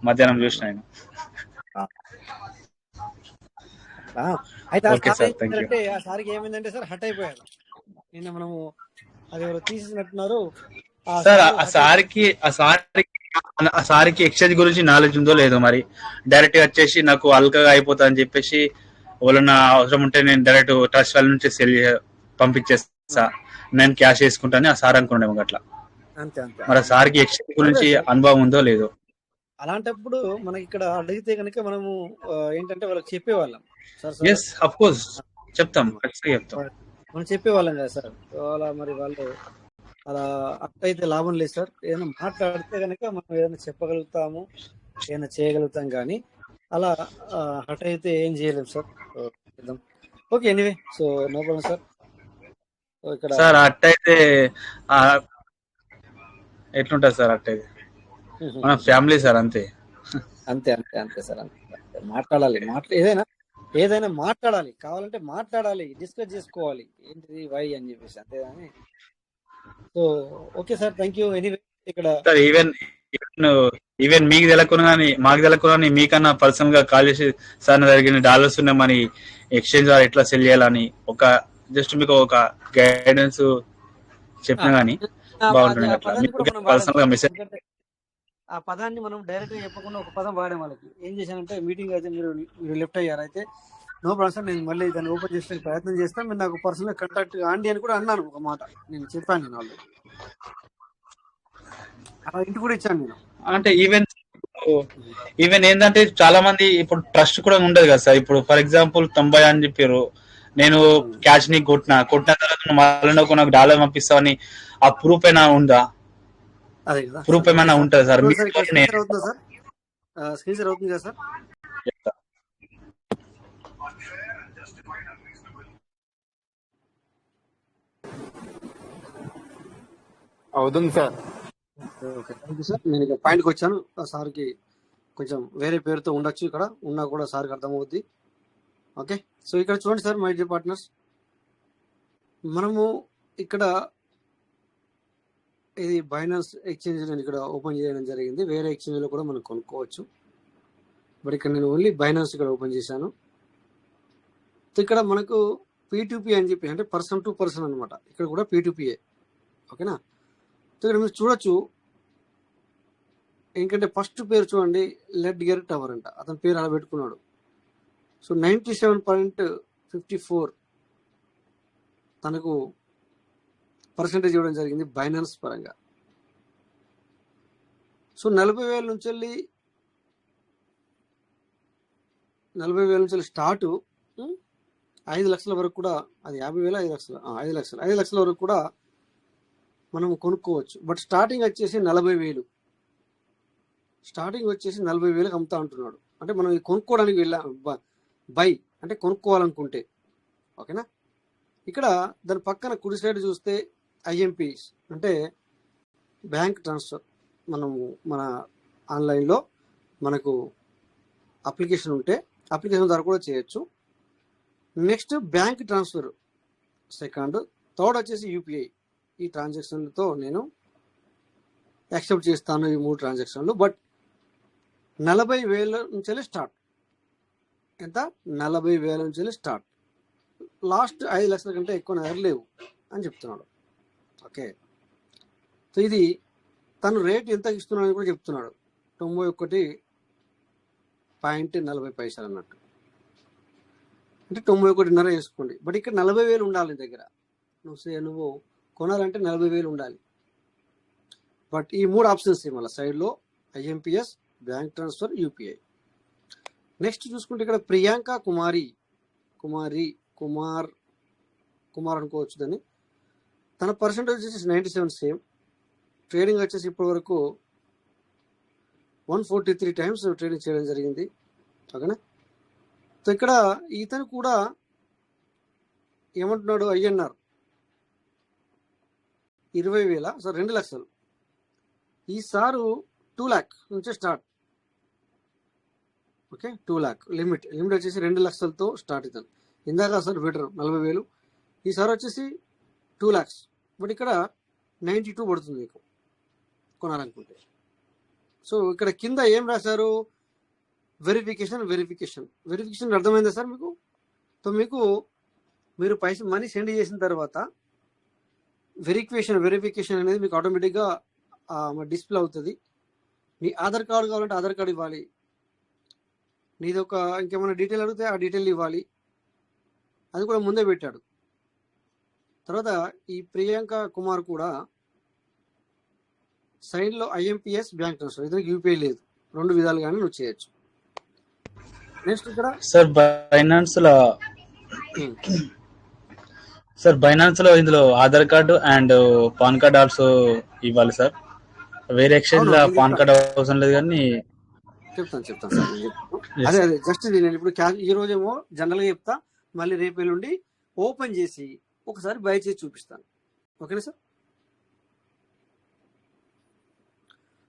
మధ్యాహ్నం చూసిన నేను. ఆ, అయితే ఆ ఓకే సార్ సార్, ఏం థ్యాంక్ యూ. చేశారంటే, ఆ సార్కి ఏమైందంటే సార్ హట్ అయిపోయారు. నిన్న మనము అది ఎవరో తీసేసినట్టున్నారు. ఆ సార్ సార్ ఆ హట్ సార్కి ఆ సార్కి ఎక్స్చేంజ్ గురించి నాలెడ్జ్ ఉందో లేదో మరి. డైరెక్ట్ గా వచ్చేసి నాకు అల్కగా అయిపోతా అని చెప్పేసి ఎవరన్నా అవసరం ఉంటే నేను డైరెక్ట్ ట్రస్ట్ వాళ్ళ నుంచి సెల్ పంపించేస్తా, నేను క్యాష్ వేసుకుంటాను ఆ సార్ అనుకున్నాము అట్లా. అంతే అంతే. మరి ఆ సార్కి ఎక్స్చేంజ్ గురించి పర్లేదు సార్. అనుభవం ఉందో లేదో. అలాంటప్పుడు మనకి ఇక్కడ అడిగితే కనుక మనము ఏంటంటే వాళ్ళకి చెప్పేవాళ్ళం. Sir sir yes of course చెప్తాం, ఖచ్చితంగా చెప్తాం. మనం చెప్పేవాళ్ళం కదా సార్. అలా మరి వాళ్ళు అలా అట్టయితే లాభం లేదు సార్. ఏదైనా మాట్లాడితే కనుక మనం ఏదైనా చెప్పగలుగుతాము, ఏదైనా చేయగలుగుతాం, కానీ అలా హట్ అయితే ఏం చేయలేము sir. Okay, anyway, so no problem sir. So ఇక్కడ సార్ అట్టయితే ఆ, ఎట్లుంటది సార్ అట్టయితే? మన ఫ్యామిలీ సార్, అంతే. అంతే అంతే అంతే సార్, అంతే అంతే. మాట్లాడాలి, ఏదైనా మాట్లాడాలి, కావాలంటే మాట్లాడాలి, డిస్కస్ చేసుకోవాలి ఏంటిది వై అని చెప్పేసి, అంతేగాని. So okay sir, thank you. Anyway ఇక్కడ సార్ ఈవెన్ మీకు తెలియకుండా కానీ మాకు తెలియకుండా కానీ మీకన్నా పర్సనల్ గా కాల్ చేసి సార్ నా దగ్గర డాలర్స్ ఉన్నామని ఎక్స్చేంజ్ ద్వారా ఎట్లా సెల్ చేయాలని ఒక జస్ట్ మీకు ఒక గైడెన్స్ చెప్పినా గానీ బాగుంటుంది. ఆ అట్లా పదాన్ని కూడా మీకు మనం వాడాం పర్సనల్ గా సార్. మెసేజ్. ఎందుకంటే ఆ పదాన్ని మనం డైరెక్ట్ గా చెప్పకుండా ఒక పదం వాడాం వాళ్ళకి. ఏం చేశానంటే, మీటింగ్ అయితే మీరు లెఫ్ట్ అయ్యారు, అయితే నో ప్రాబ్లం సార్, నేను మళ్ళీ దాన్ని ఓపెన్ చేసే ప్రయత్నం చేస్తాను, మీరు నాకు పర్సనల్ కాంటాక్ట్ కాండి అని కూడా అన్నాను. ఒక మాట నేను చెప్పాను, నేను వాళ్ళు ఇంటి కూడా ఇచ్చాను నేను. అంటే ఈవెన్ ఏంటంటే చాలా మంది ఇప్పుడు ట్రస్ట్ కూడా ఉండదు కదా సార్. ఇప్పుడు ఫర్ ఎగ్జాంపుల్ 90 అని చెప్పారు, నేను క్యాష్ ని కొట్టిన తర్వాత మళ్ళీ నాకు డాలర్ పంపిస్తామని ఆ ప్రూఫ్ అయినా ఉందా? అదే కదా, ప్రూఫ్ ఏమైనా ఉంటుంది సార్? స్క్రీన్ షేర్ అవుతుందా సార్? స్క్రీన్ షేర్ అవుతుంది కదా సార్? అవుతుంది sir. Okay, thank you sir. నేను ఇక పాయింట్కి వచ్చాను. ఆ సార్కి కొంచెం వేరే పేరుతో ఉండొచ్చు, ఇక్కడ ఉన్నా కూడా సార్కి అర్థమవుద్ది. ఓకే, సో ఇక్కడ చూడండి సార్, మై డియర్ పార్ట్నర్స్, మనము ఇక్కడ ఇది బైనాన్స్ ఎక్స్చేంజ్ నేను ఇక్కడ ఓపెన్ చేయడం జరిగింది. వేరే ఎక్స్చేంజ్లో కూడా మనం కొనుక్కోవచ్చు, బట్ ఇక్కడ నేను ఓన్లీ బైనాన్స్ ఇక్కడ ఓపెన్ చేశాను. ఇక్కడ మనకు P2P అని చెప్పి, అంటే పర్సన్ టు పర్సన్ అనమాట. ఇక్కడ కూడా P2P. ఓకేనా? సో ఇక్కడ మీరు చూడొచ్చు, ఎందుకంటే ఫస్ట్ పేరు చూడండి, లెడ్ గెర్ టవర్ అంట, అతని పేరు అలా పెట్టుకున్నాడు. సో 97.54 తనకు పర్సెంటేజ్ ఇవ్వడం జరిగింది బైనాన్స్ పరంగా. సో 40,000 నుంచి వెళ్ళి 40,000 నుంచి వెళ్ళి స్టార్ట్ 5 లక్షల వరకు కూడా, అది 50,000 5 లక్షల వరకు కూడా మనం కొనుక్కోవచ్చు. బట్ స్టార్టింగ్ వచ్చేసి 40,000. స్టార్టింగ్ వచ్చేసి 40,000కి అమ్ముతా అంటున్నాడు. అంటే మనం కొనుక్కోవడానికి బై అంటే కొనుక్కోవాలనుకుంటే. ఓకేనా? ఇక్కడ దాని పక్కన కుడి సైడ్ చూస్తే IMPs అంటే బ్యాంక్ ట్రాన్స్ఫర్. మనము మన ఆన్లైన్లో మనకు అప్లికేషన్ ఉంటే అప్లికేషన్ ద్వారా కూడా చేయొచ్చు. Next bank transfer second, third వచ్చేసి UPI. ఈ ట్రాన్సాక్షన్లతో నేను యాక్సెప్ట్ చేస్తాను ఈ 3 ట్రాన్సాక్షన్లు. బట్ 40,000 నుంచి స్టార్ట్. ఎంత 40,000 నుంచి స్టార్ట్. లాస్ట్ 5 లక్షల కంటే ఎక్కువ నా దగ్గర లేవు అని చెప్తున్నాడు. ఓకే, సో ఇది తను రేట్ ఎంత ఇస్తున్నాడని కూడా చెప్తున్నాడు. 91.40 అన్నట్టు, అంటే 91.5 వేసుకోండి. బట్ ఇక్కడ 40,000 ఉండాలి నీ దగ్గర. నువ్వు కొనాలంటే 40,000 ఉండాలి. బట్ ఈ 3 ఆప్షన్స్ మళ్ళీ సైడ్లో IMPS, bank transfer, UPI. Next చూసుకుంటే ఇక్కడ ప్రియాంక కుమార్ అనుకోవచ్చు దాన్ని. తన పర్సెంటేజ్ వచ్చేసి 97 సేమ్. ట్రేడింగ్ వచ్చేసి ఇప్పటి వరకు 143 టైమ్స్ ట్రేడింగ్ చేయడం జరిగింది. ఓకేనా, సో ఇక్కడ ఇతను కూడా ఏమంటున్నాడు, INR 20,000, సో 2 లక్షలు. ఈసారి 2 lakh నుంచే స్టార్ట్. ఓకే, 2 lakh లిమిట్ వచ్చేసి 2 లక్షలతో స్టార్ట్ అవుతుంది. ఇందాక అసలు బెటర్ 40,000, ఈసారి వచ్చేసి 2 lakhs. బట్ ఇక్కడ 92 పడుతుంది మీకు కొనాలనుకుంటే. సో ఇక్కడ కింద ఏం రాశారు, వెరిఫికేషన్ అర్థమైందా సార్ మీకు? సో మీరు మనీ సెండ్ చేసిన తర్వాత వెరిఫికేషన్ అనేది మీకు ఆటోమేటిక్గా డిస్ప్లే అవుతుంది. మీ ఆధార్ కార్డు కావాలంటే ఆధార్ కార్డు ఇవ్వాలి. నీది ఇంకేమైనా డీటెయిల్ అడిగితే ఆ డీటెయిల్ ఇవ్వాలి. అది కూడా ముందే పెట్టాడు. తర్వాత ఈ ప్రియాంక కుమార్ కూడా సైడ్లో IMPS, బ్యాంక్ ట్రాన్స్ఫర్. ఇతనికి UPI లేదు. 2 విధాలుగానే నువ్వు చేయొచ్చు. నెక్స్ట్ ఇక్కడ సార్ బైనాన్స్ లో ఇందులో Aadhaar card and pan card also ఇవ్వాలి సార్. వేరే ఎక్స్చేంజ్ లో పాన్ కార్డ్ అవసరం లేదు కానీ చెప్తాను సార్. అదే జస్ట్ ఇది నేను ఇప్పుడు ఈ రోజేమో జనరల్గా చెప్తా, మళ్ళీ రేపు ఎల్లుండి ఓపెన్ చేసి ఒకసారి బై చేసి చూపిస్తాను. ఓకేనా సార్?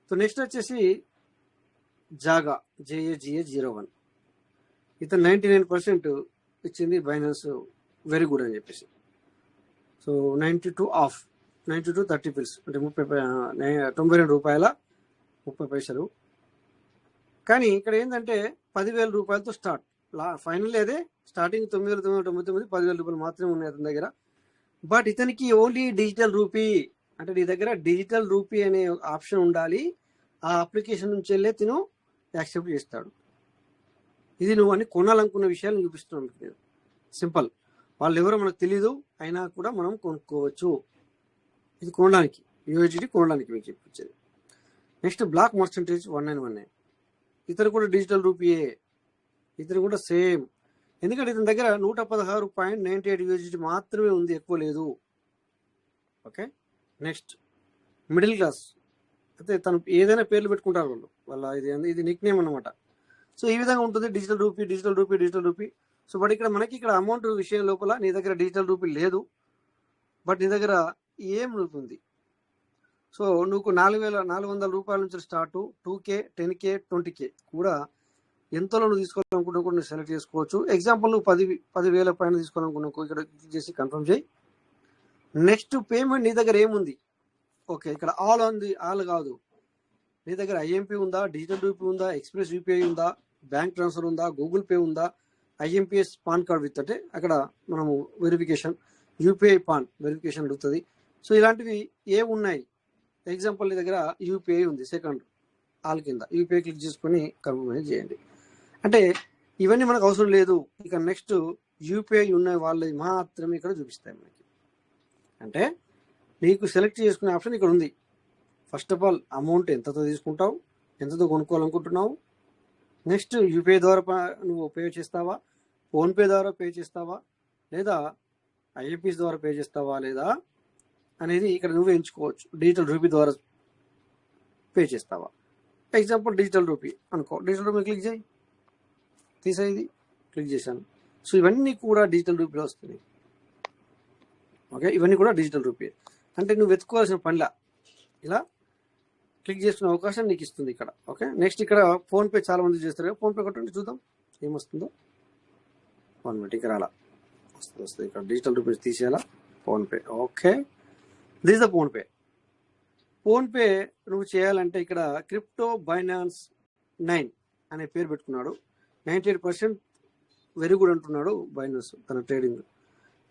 సో నెక్స్ట్ వచ్చేసి జాగా JAGA01. ఇతను 99% ఇచ్చింది బైనాన్స్, వెరీ గుడ్ అని చెప్పేసి. సో 92 ఆఫ్, 92 30 పిల్స్, అంటే 92 రూపాయల 30 పైసలు. కానీ ఇక్కడ ఏంటంటే 10,000 రూపాయలతో స్టార్ట్. ఫైనల్ అదే స్టార్టింగ్ 9,999, 10,000 రూపాయలు మాత్రమే ఉన్నాయి అతని దగ్గర. బట్ ఇతనికి ఓన్లీ డిజిటల్ రూపీ, అంటే నీ దగ్గర డిజిటల్ రూపీ అనే ఆప్షన్ ఉండాలి. ఆ అప్లికేషన్ నుంచి వెళ్ళే తిను యాక్సెప్ట్ చేస్తాడు. ఇది నువ్వు అని కొనాలనుకున్న విషయాలు చూపిస్తున్నాను నేను. సింపుల్, వాళ్ళు ఎవరో మనకు తెలీదు, అయినా కూడా మనం కొనుక్కోవచ్చు. ఇది కొనడానికి, USDT కొనడానికి మీకు చెప్పించేది. Next black మర్చెంటేజ్ 1919. ఇతను కూడా డిజిటల్ రూపీయే, ఇతను కూడా సేమ్. ఎందుకంటే ఇతని దగ్గర 116.98 USDT మాత్రమే ఉంది, ఎక్కువ లేదు. Okay, next middle class. అయితే తను ఏదైనా పేర్లు పెట్టుకుంటారు వాళ్ళ ఇది నిక్ నేమ్ అనమాట. సో ఈ విధంగా ఉంటుంది, డిజిటల్ రూపీ. సో బట్ ఇక్కడ అమౌంట్ విషయం లోపల నీ దగ్గర డిజిటల్ రూపీ లేదు, బట్ నీ దగ్గర ఏం రూపీ ఉంది. సో నువ్వు 4,400 రూపాయల నుంచి స్టార్ట్ 2K, 10K, 20K కూడా ఎంతలో నువ్వు తీసుకోవాలనుకుంటున్నా కూడా నువ్వు సెలెక్ట్ చేసుకోవచ్చు. ఎగ్జాంపుల్ నువ్వు 10,000 పైన తీసుకోవాలనుకున్నావు, ఇక్కడ క్లిక్ చేసి కన్ఫర్మ్ చేయి. నెక్స్ట్ పేమెంట్ నీ దగ్గర ఏముంది? ఓకే, ఇక్కడ ఆల్ ఉంది, ఆల్ కాదు. నీ దగ్గర IMP ఉందా, డిజిటల్ రూపీ ఉందా, ఎక్స్ప్రెస్ UPI ఉందా, బ్యాంక్ ట్రాన్స్ఫర్ ఉందా, గూగుల్ పే ఉందా, IMPS పాన్ కార్డ్ విత్, అంటే అక్కడ మనము వెరిఫికేషన్, UPI పాన్ వెరిఫికేషన్ అడుగుతుంది. సో ఇలాంటివి ఉన్నాయి. ఎగ్జాంపుల్ నీ దగ్గర UPI ఉంది, సెకండ్ ఆల్ కింద UPI క్లిక్ చేసుకొని కన్ఫర్మ్ చేయండి. అంటే ఇవన్నీ మనకు అవసరం లేదు. ఇక నెక్స్ట్ UPI ఉన్న వాళ్ళవి మాత్రమే ఇక్కడ చూపిస్తాయి మనకి. అంటే నీకు సెలెక్ట్ చేసుకునే ఆప్షన్ ఇక్కడ ఉంది. ఫస్ట్ ఆఫ్ ఆల్ అమౌంట్ ఎంతతో తీసుకుంటావు, ఎంతతో కొనుక్కోవాలనుకుంటున్నావు. నెక్స్ట్ UPI ద్వారా నువ్వు పే చేస్తావా, ఫోన్పే ద్వారా పే చేస్తావా, లేదా IMPS ద్వారా పే చేస్తావా లేదా అనేది ఇక్కడ నువ్వే ఎంచుకోవచ్చు. డిజిటల్ రూపీ ద్వారా పే చేస్తావా. ఎగ్జాంపుల్ డిజిటల్ రూపీ అనుకో, డిజిటల్ రూపీ క్లిక్ చేయి, తీసేది క్లిక్ చేశాను. సో ఇవన్నీ కూడా డిజిటల్ రూపీలో వస్తున్నాయి. ఓకే, ఇవన్నీ కూడా డిజిటల్ రూపీ. అంటే నువ్వు వెతుక్కోవాల్సిన పనిలా ఇలా క్లిక్ చేసుకునే అవకాశం నీకు ఇస్తుంది ఇక్కడ. ఓకే, నెక్స్ట్ ఇక్కడ ఫోన్పే చాలా మంది చేస్తారు కదా, ఫోన్పే కొట్టండి చూద్దాం ఏమొస్తుందో. 1 minute, ఇక్కడ అలా వస్తుంది. ఇక్కడ డిజిటల్ రూపీస్ తీసేయాలా, PhonePe. Okay, this the PhonePe. PhonePe నువ్వు చేయాలంటే ఇక్కడ క్రిప్టో బైనాన్స్ 9 అనే పేరు పెట్టుకున్నాడు. 98% వెరీ గుడ్ అంటున్నాడు బైనాన్స్ తన ట్రేడింగ్.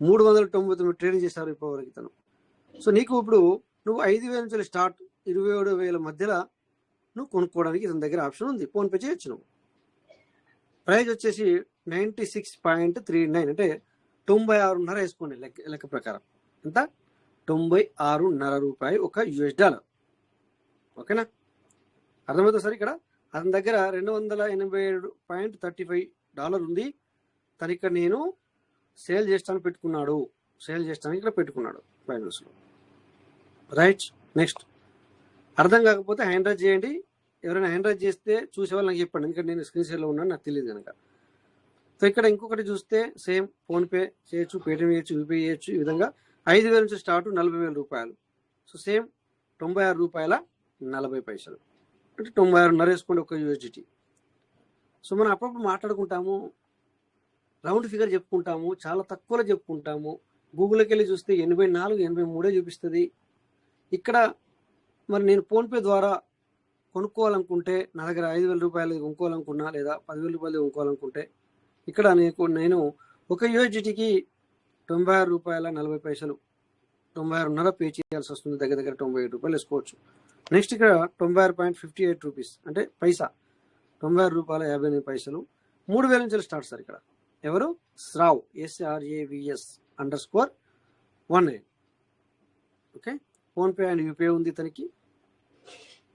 399 ట్రేడింగ్ చేశారు ఇప్పటివరకు తను. సో నీకు ఇప్పుడు నువ్వు 5,000 నుంచి స్టార్ట్ 27,000 మధ్యలో నువ్వు కొనుక్కోవడానికి ఇతని దగ్గర ఆప్షన్ ఉంది. ఫోన్పే చేయొచ్చు నువ్వు. ప్రైస్ వచ్చేసి 96.39 అంటే 96.5 వేసుకోండి లెక్క ప్రకారం. ఎంత? 96.5 రూపాయి ఒక $. ఓకేనా? అర్థమవుతుంది సార్. ఇక్కడ అతని దగ్గర $287.35 ఉంది. తను ఇక్కడ నేను సేల్ చేస్తాను పెట్టుకున్నాడు. సేల్ చేస్తాను ఇక్కడ పెట్టుకున్నాడు ఫైనాన్స్లో. రైట్. నెక్స్ట్ అర్థం కాకపోతే హ్యాండ్ రైజ్ చేయండి. ఎవరైనా హ్యాండ్ రైజ్ చేస్తే చూసేవాళ్ళు నాకు చెప్పండి, ఎందుకంటే నేను స్క్రీన్ షేర్లో ఉన్నాను, నాకు తెలియదు కనుక. సో ఇక్కడ ఇంకొకటి చూస్తే సేమ్ ఫోన్పే చేయొచ్చు, పేటిఎం చేయొచ్చు, యూపీఐ చేయొచ్చు. ఈ విధంగా 5,000 నుంచి స్టార్ట్ 40,000 రూపాయలు. సో సేమ్ $96.40 అంటే 96.5 వేసుకోండి ఒక USDT. సో మనం అప్పుడప్పుడు మాట్లాడుకుంటాము, రౌండ్ ఫిగర్ చెప్పుకుంటాము, చాలా తక్కువలో చెప్పుకుంటాము. గూగుల్కి వెళ్ళి చూస్తే 84, 83 చూపిస్తుంది. ఇక్కడ మరి నేను ఫోన్పే ద్వారా కొనుక్కోవాలనుకుంటే, నా దగ్గర 5,000 రూపాయలు కొనుక్కోవాలనుకున్నా లేదా 10,000 రూపాయలు కొనుక్కోవాలనుకుంటే, ఇక్కడ నేను ఒక USDTకి $96.40 96.5 పే చేయాల్సి వస్తుంది. దగ్గర దగ్గర $97 వేసుకోవచ్చు. నెక్స్ట్ ఇక్కడ 96.58 రూపీస్ అంటే పైసా, $96.58. 3,000 నుంచి స్టార్ట్ సార్. ఇక్కడ ఎవరు? SRAVS SRAVS_19. Okay. PhonePe and UPI ఉంది తనకి.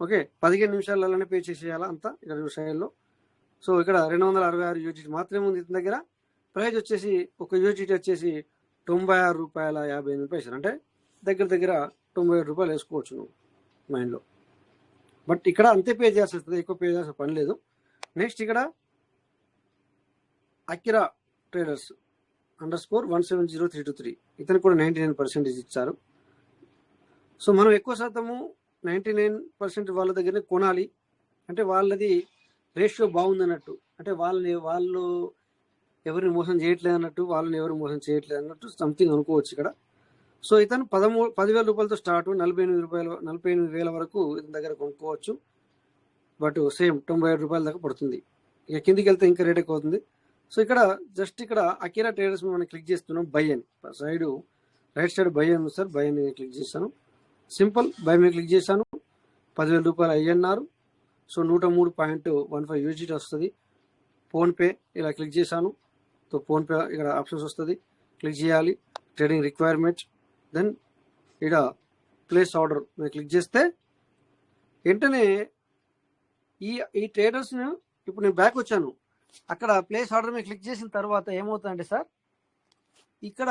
ఓకే. 15 నిమిషాలలోనే పే చేసేయాలా అంతా ఇక్కడ విషయాల్లో. సో ఇక్కడ 266 USDT మాత్రమే ఉంది ఇతని దగ్గర. ప్రైస్ వచ్చేసి ఒక USDT వచ్చేసి $96.58 అంటే దగ్గర దగ్గర $97 వేసుకోవచ్చు నువ్వు మైండ్లో. బట్ ఇక్కడ అంతే పే చేయాల్సి వస్తుంది, ఎక్కువ పే చేయాల్సిన పని లేదు. నెక్స్ట్ ఇక్కడ అకిరా ట్రేడర్స్ _170323 ఇతను కూడా 99% ఇచ్చారు. సో మనం ఎక్కువ శాతము 99% వాళ్ళ దగ్గరనే కొనాలి. అంటే వాళ్ళది రేషియో బాగుంది అన్నట్టు, అంటే వాళ్ళు ఎవరిని మోసం చేయట్లేదు అన్నట్టు, వాళ్ళని ఎవరు మోసం చేయట్లేదు అన్నట్టు సంథింగ్ అనుకోవచ్చు ఇక్కడ. సో ఇతను 10,000 రూపాయలతో స్టార్ట్ 48,000 వరకు ఇతని దగ్గర కొనుక్కోవచ్చు. బట్ సేమ్ $97 దాకా పడుతుంది. ఇక కిందికి వెళ్తే ఇంకా రేట్ ఎక్కువ అవుతుంది. సో ఇక్కడ జస్ట్ ఇక్కడ అకిరా ట్రేడర్స్ మనం క్లిక్ చేస్తున్నాం. బై అని రైట్ సైడ్ బై అని సార్. బై అని క్లిక్ చేశాను. సింపుల్ బై మీద క్లిక్ చేశాను. 10,000 రూపాయలు అయ్యన్నారు. సో 103.15 USDT వస్తుంది. ఫోన్పే ఇలా క్లిక్ చేశాను. సో ఫోన్పే ఇక్కడ ఆప్షన్స్ వస్తుంది, క్లిక్ చేయాలి. ట్రేడింగ్ రిక్వైర్మెంట్, దెన్ ఇక్కడ ప్లేస్ ఆర్డర్ మీద క్లిక్ చేస్తే వెంటనే ఈ ట్రేడర్స్ను ఇప్పుడు నేను బ్యాక్ వచ్చాను. అక్కడ ప్లేస్ ఆర్డర్ మీద క్లిక్ చేసిన తర్వాత ఏమవుతుందంటే సార్, ఇక్కడ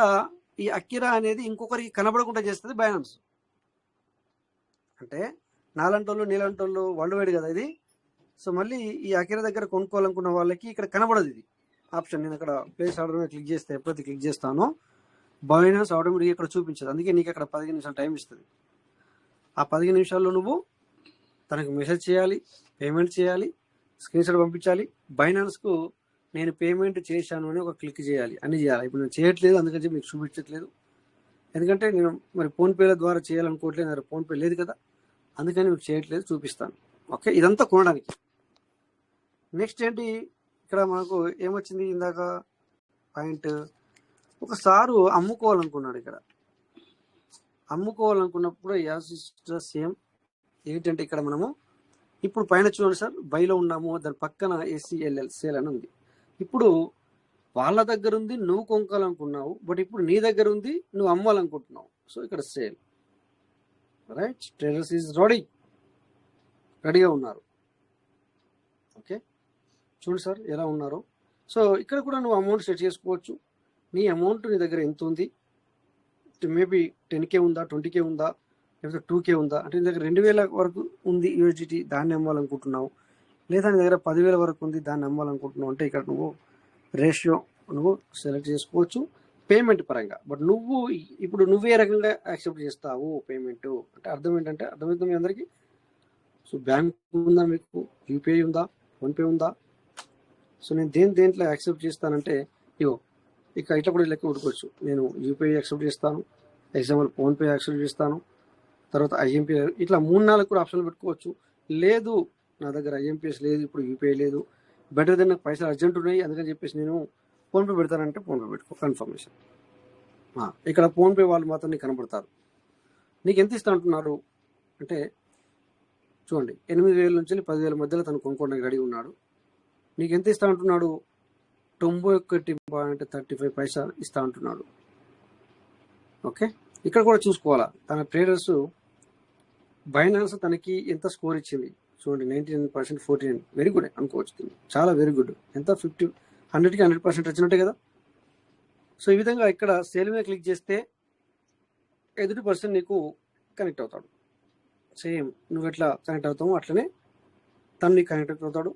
ఈ అకిరా అనేది ఇంకొకరికి కనబడకుండా చేస్తుంది బైనాన్స్. అంటే నాలంటోళ్ళు నీలంటోళ్ళు వరల్డ్ వైడ్ కదా ఇది. సో మళ్ళీ ఈ అకిరా దగ్గర కొనుక్కోవాలనుకున్న వాళ్ళకి ఇక్కడ కనబడదు ఇది ఆప్షన్. నేను అక్కడ ప్లేస్ ఆర్డర్ మీద క్లిక్ చేస్తే ఎప్పుడైతే క్లిక్ చేస్తానో బైనాన్స్ ఆటోమేటిక్గా ఇక్కడ చూపించదు. అందుకే నీకు అక్కడ 15 నిమిషాలు టైం ఇస్తుంది. ఆ 15 నిమిషాల్లో నువ్వు తనకు మెసేజ్ చేయాలి, పేమెంట్ చేయాలి, స్క్రీన్ షాట్ పంపించాలి. బైనాన్స్కు నేను పేమెంట్ చేశాను అని ఒక క్లిక్ చేయాలి, అన్ని చేయాలి. ఇప్పుడు నేను చేయట్లేదు, అందుకని మీకు చూపించట్లేదు. ఎందుకంటే నేను మరి ఫోన్పేల ద్వారా చేయాలనుకోవట్లేదు, నాకు ఫోన్పే లేదు కదా, అందుకని మీకు చేయట్లేదు, చూపిస్తాను. ఓకే. ఇదంతా కొనడానికి. నెక్స్ట్ ఏంటి, ఇక్కడ మనకు ఏమొచ్చింది ఇందాక పాయింట్, ఒక సారు అమ్ముకోవాలనుకున్నాడు. ఇక్కడ అమ్ముకోవాలనుకున్నప్పుడు యాజ్ సేమ్ ఏంటంటే ఇక్కడ మనము ఇప్పుడు పైన చూడండి సార్, బైలో ఉన్నాము, దాని పక్కన SELL సేల్ అని ఉంది. ఇప్పుడు వాళ్ళ దగ్గర ఉంది, నువ్వు కొనుక్కోవాలనుకున్నావు, బట్ ఇప్పుడు నీ దగ్గర ఉంది, నువ్వు అమ్మాలనుకుంటున్నావు. సో ఇక్కడ సేల్. రైట్. ట్రేడర్స్ ఈజ్ రెడీగా ఉన్నారు. ఓకే. చూడండి సార్ ఎలా ఉన్నారో. సో ఇక్కడ కూడా నువ్వు అమౌంట్ సెట్ చేసుకోవచ్చు. నీ అమౌంట్ నీ దగ్గర ఎంత ఉంది, మేబీ 10K ఉందా, 20K ఉందా, లేకపోతే 2K ఉందా, అంటే నీ దగ్గర 2,000 వరకు ఉంది USDT, దాన్ని అమ్మాలనుకుంటున్నావు, లేదా నీ దగ్గర 10,000 వరకు ఉంది, దాన్ని అమ్మాలనుకుంటున్నావు అంటే ఇక్కడ నువ్వు రేషియో నువ్వు సెలెక్ట్ చేసుకోవచ్చు పేమెంట్ పరంగా. బట్ నువ్వు ఇప్పుడు నువ్వే రకంగా యాక్సెప్ట్ చేస్తావు పేమెంట్ అంటే అర్థం ఏంటంటే, అర్థమవుతుంది మీ అందరికీ. సో బ్యాంక్ ఉందా మీకు, యూపీఐ ఉందా, ఫోన్పే ఉందా. సో నేను దేంట్లో యాక్సెప్ట్ చేస్తానంటే ఇగో ఇక ఇట్లా కూడా లెక్క ఉడుకోవచ్చు. నేను యూపీఐ యాక్సెప్ట్ చేస్తాను, ఎగ్జాంపుల్ ఫోన్పే యాక్సెప్ట్ చేస్తాను, తర్వాత IMPS, ఇట్లా 3-4 కూడా ఆప్షన్లు పెట్టుకోవచ్చు. లేదు నా దగ్గర IMPS లేదు, ఇప్పుడు యూపీఐ లేదు, బెటర్ దెన్ నాకు పైసలు అర్జెంట్ ఉన్నాయి, అందుకని చెప్పేసి నేను ఫోన్పే పెడతానంటే ఫోన్పే పెట్టుకో, కన్ఫర్మేషన్. ఇక్కడ ఫోన్పే వాళ్ళు మాత్రం నీకు కనబడతారు. నీకు ఎంత ఇస్తా అంటున్నారు అంటే చూడండి, 8,000 నుంచి 10,000 మధ్యలో తను కొనుక్కోవడానికి రెడీ ఉన్నాడు. నీకు ఎంత ఇస్తా అంటున్నాడు? 91.35 ఇస్తా అంటున్నాడు. ఓకే, ఇక్కడ కూడా చూసుకోవాలా. తన ట్రేడర్స్ బైనాన్స్ తనకి ఎంత స్కోర్ ఇచ్చింది చూడండి, 99%, 49, వెరీ గుడ్ అనుకోవచ్చు. చాలా వెరీ గుడ్. ఎంత 100కి 100% వచ్చినట్టే కదా. సో ఈ విధంగా ఇక్కడ సేల్ మీద క్లిక్ చేస్తే ఎదుటి పర్సన్ నీకు కనెక్ట్ అవుతాడు. సేమ్ నువ్వు ఎట్లా కనెక్ట్ అవుతావో అట్లనే తను నీకు కనెక్ట్ అవుతాడు.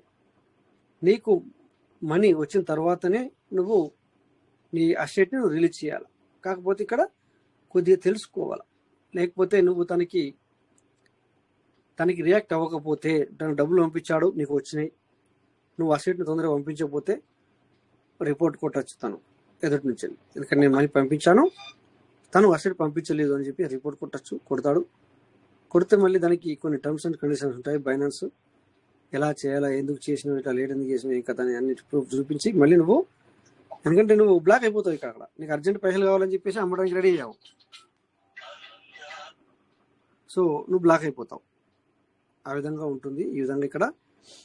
నీకు మనీ వచ్చిన తర్వాతనే నువ్వు నీ అసెట్ని నువ్వు రిలీజ్ చేయాలి. కాకపోతే ఇక్కడ కొద్దిగా తెలుసుకోవాలి. లేకపోతే నువ్వు తనకి రియాక్ట్ అవ్వకపోతే, తను డబ్బులు పంపించాడు నీకు వచ్చినాయి, నువ్వు అసెట్ని తొందరగా పంపించకపోతే రిపోర్ట్ కొట్టచ్చు తను ఎదుటి నుంచి. ఎందుకంటే నేను మనీ పంపించాను, తను అసెట్ పంపించలేదు అని చెప్పి రిపోర్ట్ కొడతాడు. కొడితే మళ్ళీ దానికి కొన్ని టర్మ్స్ అండ్ కండిషన్స్ ఉంటాయి. బైనాన్స్ ఎలా చేయాలా, ఎందుకు చేసినావు, ఇట్లా లేట్ ఎందుకు చేసినావు, ఇంకా దాన్ని అన్ని ప్రూఫ్ చూపించి మళ్ళీ నువ్వు, ఎందుకంటే నువ్వు బ్లాక్ అయిపోతావు. అక్కడ నీకు అర్జెంట్ పైసలు కావాలని చెప్పేసి అమ్మడానికి రెడీ అయ్యావు. సో నువ్వు బ్లాక్ అయిపోతావు. ఆ విధంగా ఉంటుంది. ఈ విధంగా ఇక్కడ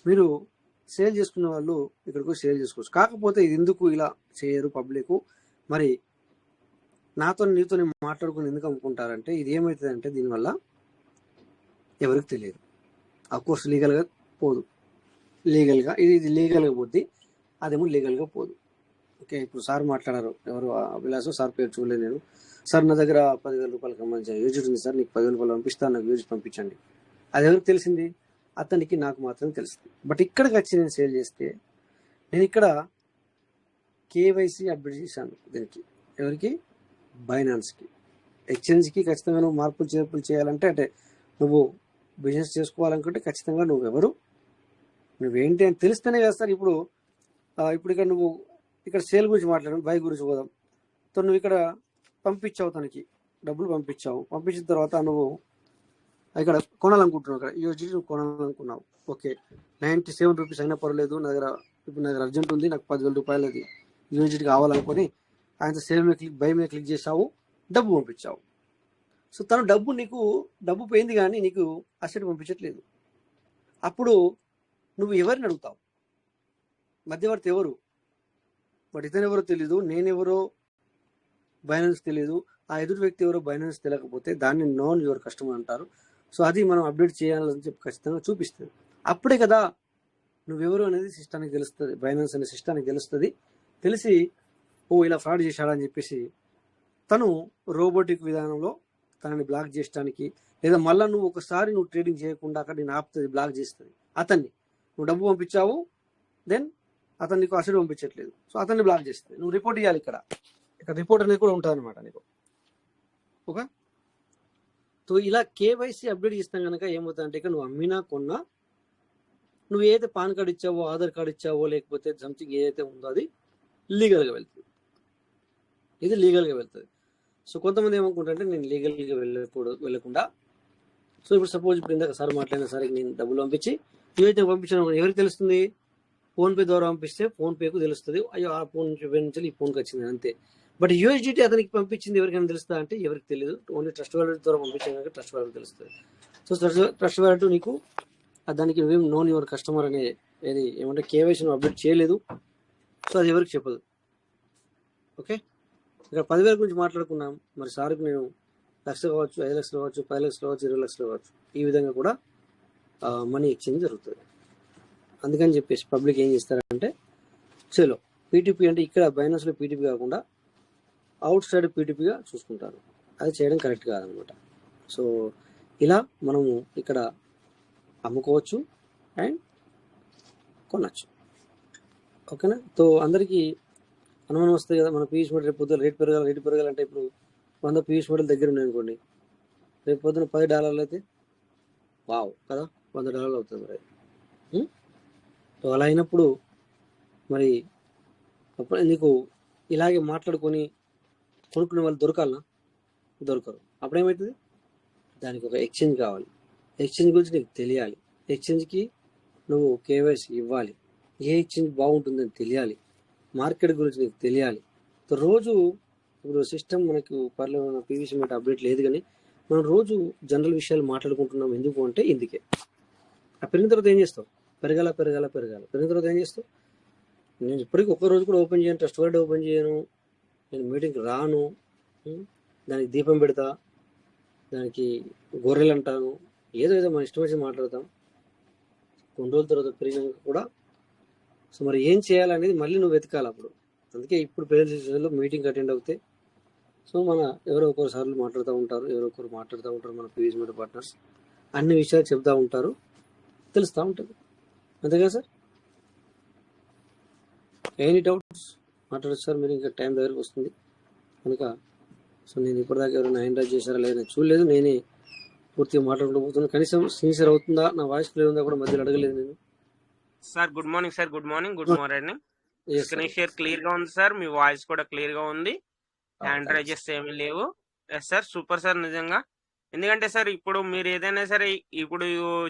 మీరు సేల్ చేసుకునే వాళ్ళు ఇక్కడికి సేల్ చేసుకోవచ్చు. కాకపోతే ఇది ఎందుకు ఇలా చేయరు పబ్లిక్, మరి నీతో మాట్లాడుకుని ఎందుకు అమ్ముకుంటారంటే, ఇది ఏమవుతుందంటే దీనివల్ల ఎవరికి తెలియదు. అఫ్కోర్స్ లీగల్గా పోదు, లీగల్గా ఇది లీగల్గా పోద్ది, అదేమో లీగల్గా పోదు. ఓకే, ఇప్పుడు సార్ మాట్లాడారు, ఎవరు అభిలాష్ సార్ పేరు చూడలేదు నేను. సార్ నా దగ్గర 10,000 రూపాయలకు సంబంధించిన యూజిట్ ఉంది సార్, నీకు 10,000 రూపాయలు పంపిస్తాను, నాకు యూజిట్ పంపించండి. అది ఎవరికి తెలిసింది? అతనికి, నాకు మాత్రం తెలుస్తుంది. బట్ ఇక్కడికి వచ్చి నేను సేల్ చేస్తే, నేను ఇక్కడ కేవైసీ అప్డేట్ చేశాను. దీనికి ఎవరికి? బైనాన్స్కి. ఎక్స్చేంజ్కి ఖచ్చితంగా నువ్వు మార్పులు చేర్పులు చేయాలంటే, అంటే నువ్వు బిజినెస్ చేసుకోవాలనుకుంటే ఖచ్చితంగా నువ్వేంటి అని తెలిస్తేనే చేస్తారు. ఇప్పుడు ఇక్కడ నువ్వు ఇక్కడ సేల్ గురించి మాట్లాడాను, బై గురించి పోదాం. సో నువ్వు ఇక్కడ పంపించావు, తనకి డబ్బులు పంపించావు. పంపించిన తర్వాత నువ్వు ఇక్కడ కొనాలనుకుంటున్నావు, ఇక్కడ యూఎస్డి నువ్వు కొనాలనుకున్నావు. ఓకే, 97 రూపీస్ అయినా పర్లేదు, నా దగ్గర అర్జెంట్ ఉంది, నాకు 10,000 రూపాయలు అది యూఎస్డి కావాలనుకొని ఆయన సేల్ మీద బై మీద క్లిక్ చేసావు, డబ్బు పంపించావు. సో తను డబ్బు పోయింది కానీ నీకు అసెట్ పంపించట్లేదు. అప్పుడు నువ్వు ఎవరిని అడుగుతావు? మధ్యవర్తి ఎవరు? బట్ ఇతను ఎవరో తెలీదు, నేనెవరో బైనాన్స్ తెలియదు, ఆ ఎదుటి వ్యక్తి ఎవరో బైనాన్స్ తెలియకపోతే దాన్ని నాన్ యువర్ కస్టమర్ అంటారు. సో అది మనం అప్డేట్ చేయాలని చెప్పి ఖచ్చితంగా చూపిస్తుంది. అప్పుడే కదా నువ్వెవరు అనేది సిస్టానికి తెలుస్తుంది, బైనాన్స్ అనే సిస్టానికి తెలుస్తుంది. తెలిసి ఇలా ఫ్రాడ్ చేశాడని చెప్పేసి తను రోబోటిక్ విధానంలో తనని బ్లాక్ చేయడానికి, లేదా మళ్ళీ నువ్వు ఒకసారి ట్రేడింగ్ చేయకుండా అక్కడ నేను ఆపుతుంది, బ్లాక్ చేస్తుంది. అతన్ని నువ్వు డబ్బు పంపించావు, దెన్ అతను నీకు అసలు పంపించట్లేదు, సో అతన్ని బ్లాక్ చేస్తుంది. నువ్వు రిపోర్ట్ చేయాలి. ఇక్కడ రిపోర్ట్ అనేది కూడా ఉంటుంది అనమాట నీకు. ఓకే, సో ఇలా కేవైసీ అప్డేట్ చేస్తాం కనుక ఏమవుతుందంటే, ఇక్కడ నువ్వు అమ్మినా కొన్నా, నువ్వు ఏదైతే పాన్ కార్డు ఇచ్చావో, ఆధార్ కార్డు ఇచ్చావో, లేకపోతే సంథింగ్ ఏదైతే ఉందో అది లీగల్గా వెళ్తుంది. ఇది లీగల్గా వెళ్తుంది. సో కొంతమంది ఏమనుకుంటారంటే నేను లీగల్గా వెళ్ళకుండా, సో ఇప్పుడు సపోజ్ ఇప్పుడు ఇందాక సార్ మాట్లాడిన సరే నేను డబ్బులు పంపించి ఏదైతే పంపించాను ఎవరికి తెలుస్తుంది? ఫోన్పే ద్వారా పంపిస్తే ఫోన్పేకు తెలుస్తుంది, అయ్యో ఆ ఫోన్ నుంచి ఈ ఫోన్కి వచ్చింది అంతే. బట్ యూఎస్డిటీ అతనికి పంపించింది ఎవరికైనా తెలుస్తుందా అంటే ఎవరికి తెలియదు. ఓన్లీ ట్రస్ట్ వాలెట్ ద్వారా పంపించాను, ట్రస్ట్ వాలెట్ తెలుస్తుంది. సో ట్రస్ట్ వాలెట్ నీకు దానికి నువ్వేం నోన్ యువర్ కస్టమర్ అనే ఏమంటే కేవైసీ అప్డేట్ చేయలేదు, సో అది ఎవరికి చెప్పదు. ఓకే, ఇక్కడ 10,000 గురించి మాట్లాడుకున్నాం. మరి సార్కి నేను 1,00,000 కావచ్చు, 5 లక్షలు కావచ్చు, 10 లక్షలు కావచ్చు, 20 లక్షలు కావచ్చు, ఈ విధంగా కూడా మనీ ఎక్స్చేంజ్ జరుగుతుంది. అందుకని చెప్పేసి పబ్లిక్ ఏం చేస్తారంటే, చలో పీటీపీ అంటే ఇక్కడ బైనాన్స్లో పీటీపీ కాకుండా అవుట్ సైడ్ పీటీపీగా చూసుకుంటారు. అది చేయడం కరెక్ట్ కాదనమాట. సో ఇలా మనము ఇక్కడ అమ్ముకోవచ్చు అండ్ కొనచ్చు. ఓకేనా? సో అందరికీ అనుమానం వస్తుంది కదా, మన పీయూష్ మెడల్ రేపు పొద్దున రేట్ పెరగాలంటే ఇప్పుడు 100 పీయూష్ మెడల్ దగ్గర ఉన్నాయి అనుకోండి, రేపు పొద్దున $10 అయితే వావ్ కదా, $100 అవుతుంది. మరి సో అలా అయినప్పుడు మరి నీకు ఇలాగే మాట్లాడుకొని కొనుక్కునే వాళ్ళు దొరకరు. అప్పుడేమవుతుంది? దానికి ఒక ఎక్స్చేంజ్ కావాలి. ఎక్స్చేంజ్ గురించి నీకు తెలియాలి. ఎక్స్చేంజ్కి నువ్వు కేవైసీ ఇవ్వాలి. ఏ ఎక్స్చేంజ్ బాగుంటుందని తెలియాలి. మార్కెట్ గురించి నీకు తెలియాలి. రోజు ఇప్పుడు సిస్టమ్ మనకు పీవీసీ మీద అప్డేట్ లేదు, కానీ మనం రోజు జనరల్ విషయాలు మాట్లాడుకుంటున్నాం. ఎందుకు అంటే ఇందుకే. ఆ పెరిగిన తర్వాత ఏం చేస్తావు? పెరగాల. పెరిగిన తర్వాత ఏం చేస్తావు? నేను ఇప్పటికీ ఒక్క రోజు కూడా ఓపెన్ చేయను, ట్రస్ట్ వర్డ్ ఓపెన్ చేయను, నేను మీటింగ్కి రాను, దానికి దీపం పెడతా, దానికి గొర్రెలు అంటాను, ఏదో మన ఇష్టం వచ్చి మాట్లాడతాం. కొన్ని రోజుల తర్వాత పెరిగినాక కూడా సో మరి ఏం చేయాలనేది మళ్ళీ నువ్వు వెతకాలి అప్పుడు. అందుకే ఇప్పుడు పేరెంట్స్ మీటింగ్ అటెండ్ అవుతే సో మన ఎవరో ఒకరు సార్లు మాట్లాడుతూ ఉంటారు, మన పీవీసీ మీడియా పార్ట్నర్స్ అన్ని విషయాలు చెప్తూ ఉంటారు, తెలుస్తూ ఉంటుంది. అంతేగా సార్? ఎనీ డౌట్స్ మాట్లాడచ్చు సార్. మీరు ఇంకా టైం దగ్గరకు వస్తుంది కనుక సో నేను ఇప్పటిదాకా ఎవరైనా హ్యాండ్ రైజ్ చేశారా లేదా చూడలేదు, నేనే పూర్తిగా మాట్లాడుకోబోతున్నాను. కనీసం సిన్సియర్ అవుతుందా, నా వాయిస్ క్లియర్ ఉందా కూడా మధ్యలో అడగలేదు నేను. Sir good morning sir. Good morning. Screen share clear గా ఉంది సార్, మీ వాయిస్ కూడా క్లియర్ గా ఉంది, హ్యాండ్ రైజెస్ ఏమీ లేవు. ఎస్ సార్, సూపర్ సార్ నిజంగా. ఎందుకంటే సార్ ఇప్పుడు మీరు ఏదైనా సరే ఇప్పుడు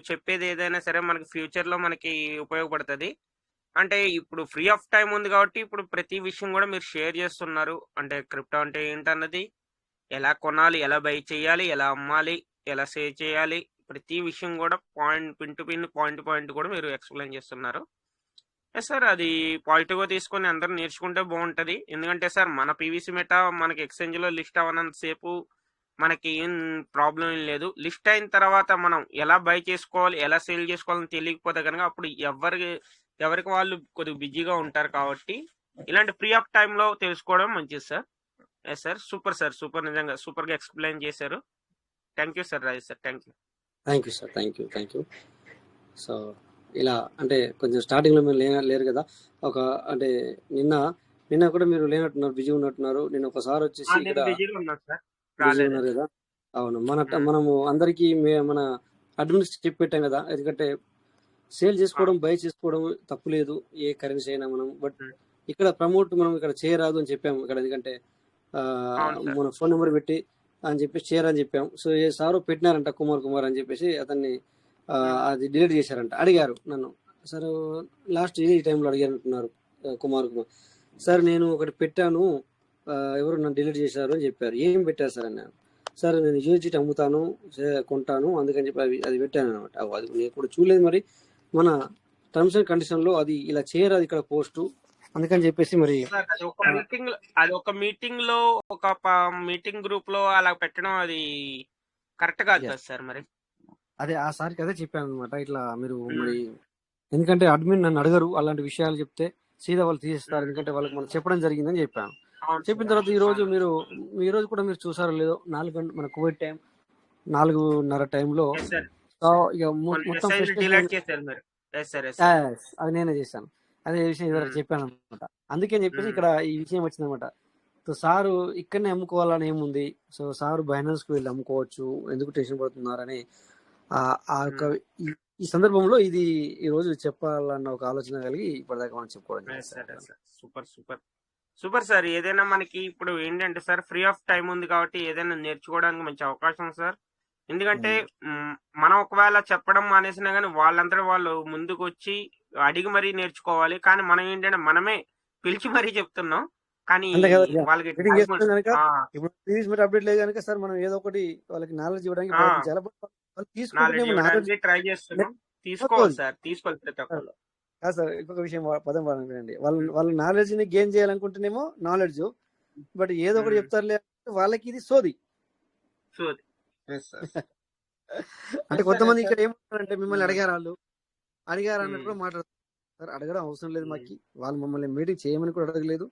చెప్పేది ఏదైనా సరే మనకి ఫ్యూచర్ లో మనకి ఉపయోగపడుతుంది. అంటే ఇప్పుడు ఫ్రీ ఆఫ్ టైం ఉంది కాబట్టి ఇప్పుడు ప్రతి విషయం కూడా మీరు షేర్ చేస్తున్నారు. అంటే క్రిప్టో అంటే ఏంటన్నది, ఎలా కొనాలి, ఎలా బై చేయాలి, ఎలా అమ్మాలి, ఎలా సేవ్ చేయాలి, ప్రతి విషయం కూడా పిన్ టు పిన్ పాయింట్ కూడా మీరు ఎక్స్ప్లెయిన్ చేస్తున్నారు. సార్ అది పాజిటివ్గా తీసుకొని అందరూ నేర్చుకుంటే బాగుంటుంది. ఎందుకంటే సార్ మన పీవీసీ మెటా మనకి ఎక్స్చేంజ్లో లిస్ట్ అవ్వనంత సేపు మనకి ఏం ప్రాబ్లం ఏం లేదు. లిస్ట్ అయిన తర్వాత మనం ఎలా బై చేసుకోవాలి, ఎలా సేల్ చేసుకోవాలని తెలియకపోతే కనుక అప్పుడు ఎవరికి వాళ్ళు కొద్దిగా బిజీగా ఉంటారు. కాబట్టి ఇలాంటి ఫ్రీ ఆఫ్ టైంలో తెలుసుకోవడం మంచిది సార్. ఎస్ సార్, సూపర్ నిజంగా సూపర్గా ఎక్స్ప్లెయిన్ చేశారు. Thank you sir, Rajesh sir. Thank you sir. Thank you. So ఇలా అంటే కొంచెం స్టార్టింగ్లో మీరు లేరు కదా, ఒక అంటే నిన్న కూడా మీరు లేనట్టున్నారు, బిజీ ఉన్నట్టున్నారు. నేను ఒకసారి వచ్చేసి ఇక్కడ బిజీ ఉన్నారు కదా. అవును, మనము అందరికీ మన అడ్మినిస్ట్రేటివ్ చెప్పి పెట్టాం కదా, ఎందుకంటే సేల్ చేసుకోవడం బై చేసుకోవడం తప్పు లేదు, ఏ కరెన్సీ అయినా మనం. బట్ ఇక్కడ ప్రమోట్ మనం ఇక్కడ చేయరాదు అని చెప్పాము ఇక్కడ, ఎందుకంటే మన ఫోన్ నెంబర్ పెట్టి అని చెప్పేసి చేయరని చెప్పాము. సో ఏ సారు పెట్టినారంట కుమార్ అని చెప్పేసి అతన్ని అది డిలీట్ చేశారంట. అడిగారు నన్ను, సార్ లాస్ట్ ఈ టైంలో అడిగారంటున్నారు కుమార్ సార్, నేను ఒకటి పెట్టాను, ఎవరు నన్ను డిలీట్ చేశారు అని చెప్పారు. ఏం పెట్టారు సార్ అన్నాను. సార్ నేను యూజిటీ అమ్ముతాను, కొంటాను, అందుకని చెప్పి అది పెట్టాను అనమాట. అది నేను కూడా చూడలేదు, మరి మన టర్మ్స్ అండ్ కండిషన్లో అది ఇలా చేయరాదు ఇక్కడ పోస్టు, అందుకని చెప్పేసి మరి అది ఒక మీటింగ్ లో ఒక మీటింగ్ గ్రూప్ లో అలా పెట్టడం అది కరెక్ట్ కాదు కదా సార్. మరి అదే ఆ సార్కి అదే చెప్పాను అనమాట, ఇట్లా మీరు మరి ఎందుకంటే అడ్మిన్ నన్ను అడగరు అలాంటి విషయాలు చెప్తే సీదా వాళ్ళు తీసేస్తారు, ఎందుకంటే వాళ్ళకి మనం చెప్పడం జరిగిందని చెప్పాను. చెప్పిన తర్వాత ఈ రోజు కూడా మీరు చూసారో లేదో, 4 గంటలు మన కోవిడ్ టైం 4:30 టైంలో ఇక మొత్తం అది నేనే చేశాను. అదే విషయం ఇదివరకు చెప్పాను అనమాట. అందుకని చెప్పేసి ఇక్కడ ఈ విషయం వచ్చిందనమాట. సో సారు ఇక్కడనే అమ్ముకోవాలని ఏముంది, సో సారు బైనాన్స్కి వెళ్ళి అమ్ముకోవచ్చు, ఎందుకు టెన్షన్ పడుతున్నారని ఈ సందర్భంలో ఇది ఈ రోజు చెప్పాలన్న ఒక ఆలోచన కలిగి ఇప్పటిదాకా మనం చెప్పుకోవడం. Super sir. ఏదైనా మనకి ఇప్పుడు ఏంటంటే సార్ ఫ్రీ ఆఫ్ టైం ఉంది కాబట్టి ఏదైనా నేర్చుకోవడానికి మంచి అవకాశం సార్. ఎందుకంటే మనం ఒకవేళ చెప్పడం మానేసినా కానీ వాళ్ళంతా వాళ్ళు ముందుకు వచ్చి అడిగి మరీ నేర్చుకోవాలి. కానీ మనం ఏంటంటే మనమే పిలిచి మరీ చెప్తున్నాం, కానీ వాళ్ళకి అప్డేట్ లేదు కనుక సార్ మనం ఏదో ఒకటి వాళ్ళకి నాలెడ్జ్ ఇవ్వడానికి ట్రై చేస్తున్నాం. తీసుకోవాలి సార్, తీసుకోవాలి ప్రతి ఒక్కరు. కాదు సార్, ఇంకొక విషయం పదం వాడండి, వాళ్ళ నాలెడ్జ్ ని గెయిన్ చేయాలనుకుంటేనేమో నాలెడ్జ్, బట్ ఏదో ఒకటి చెప్తారులే వాళ్ళకి ఇది సోది. అంటే కొంతమంది ఇక్కడ ఏమంటారంటే మిమ్మల్ని అడిగారు అన్నట్టు కూడా మాట్లాడతారు. సార్ అడగడం అవసరం లేదు మాకు, వాళ్ళు మమ్మల్ని మీటింగ్ చేయమని కూడా అడగలేదు.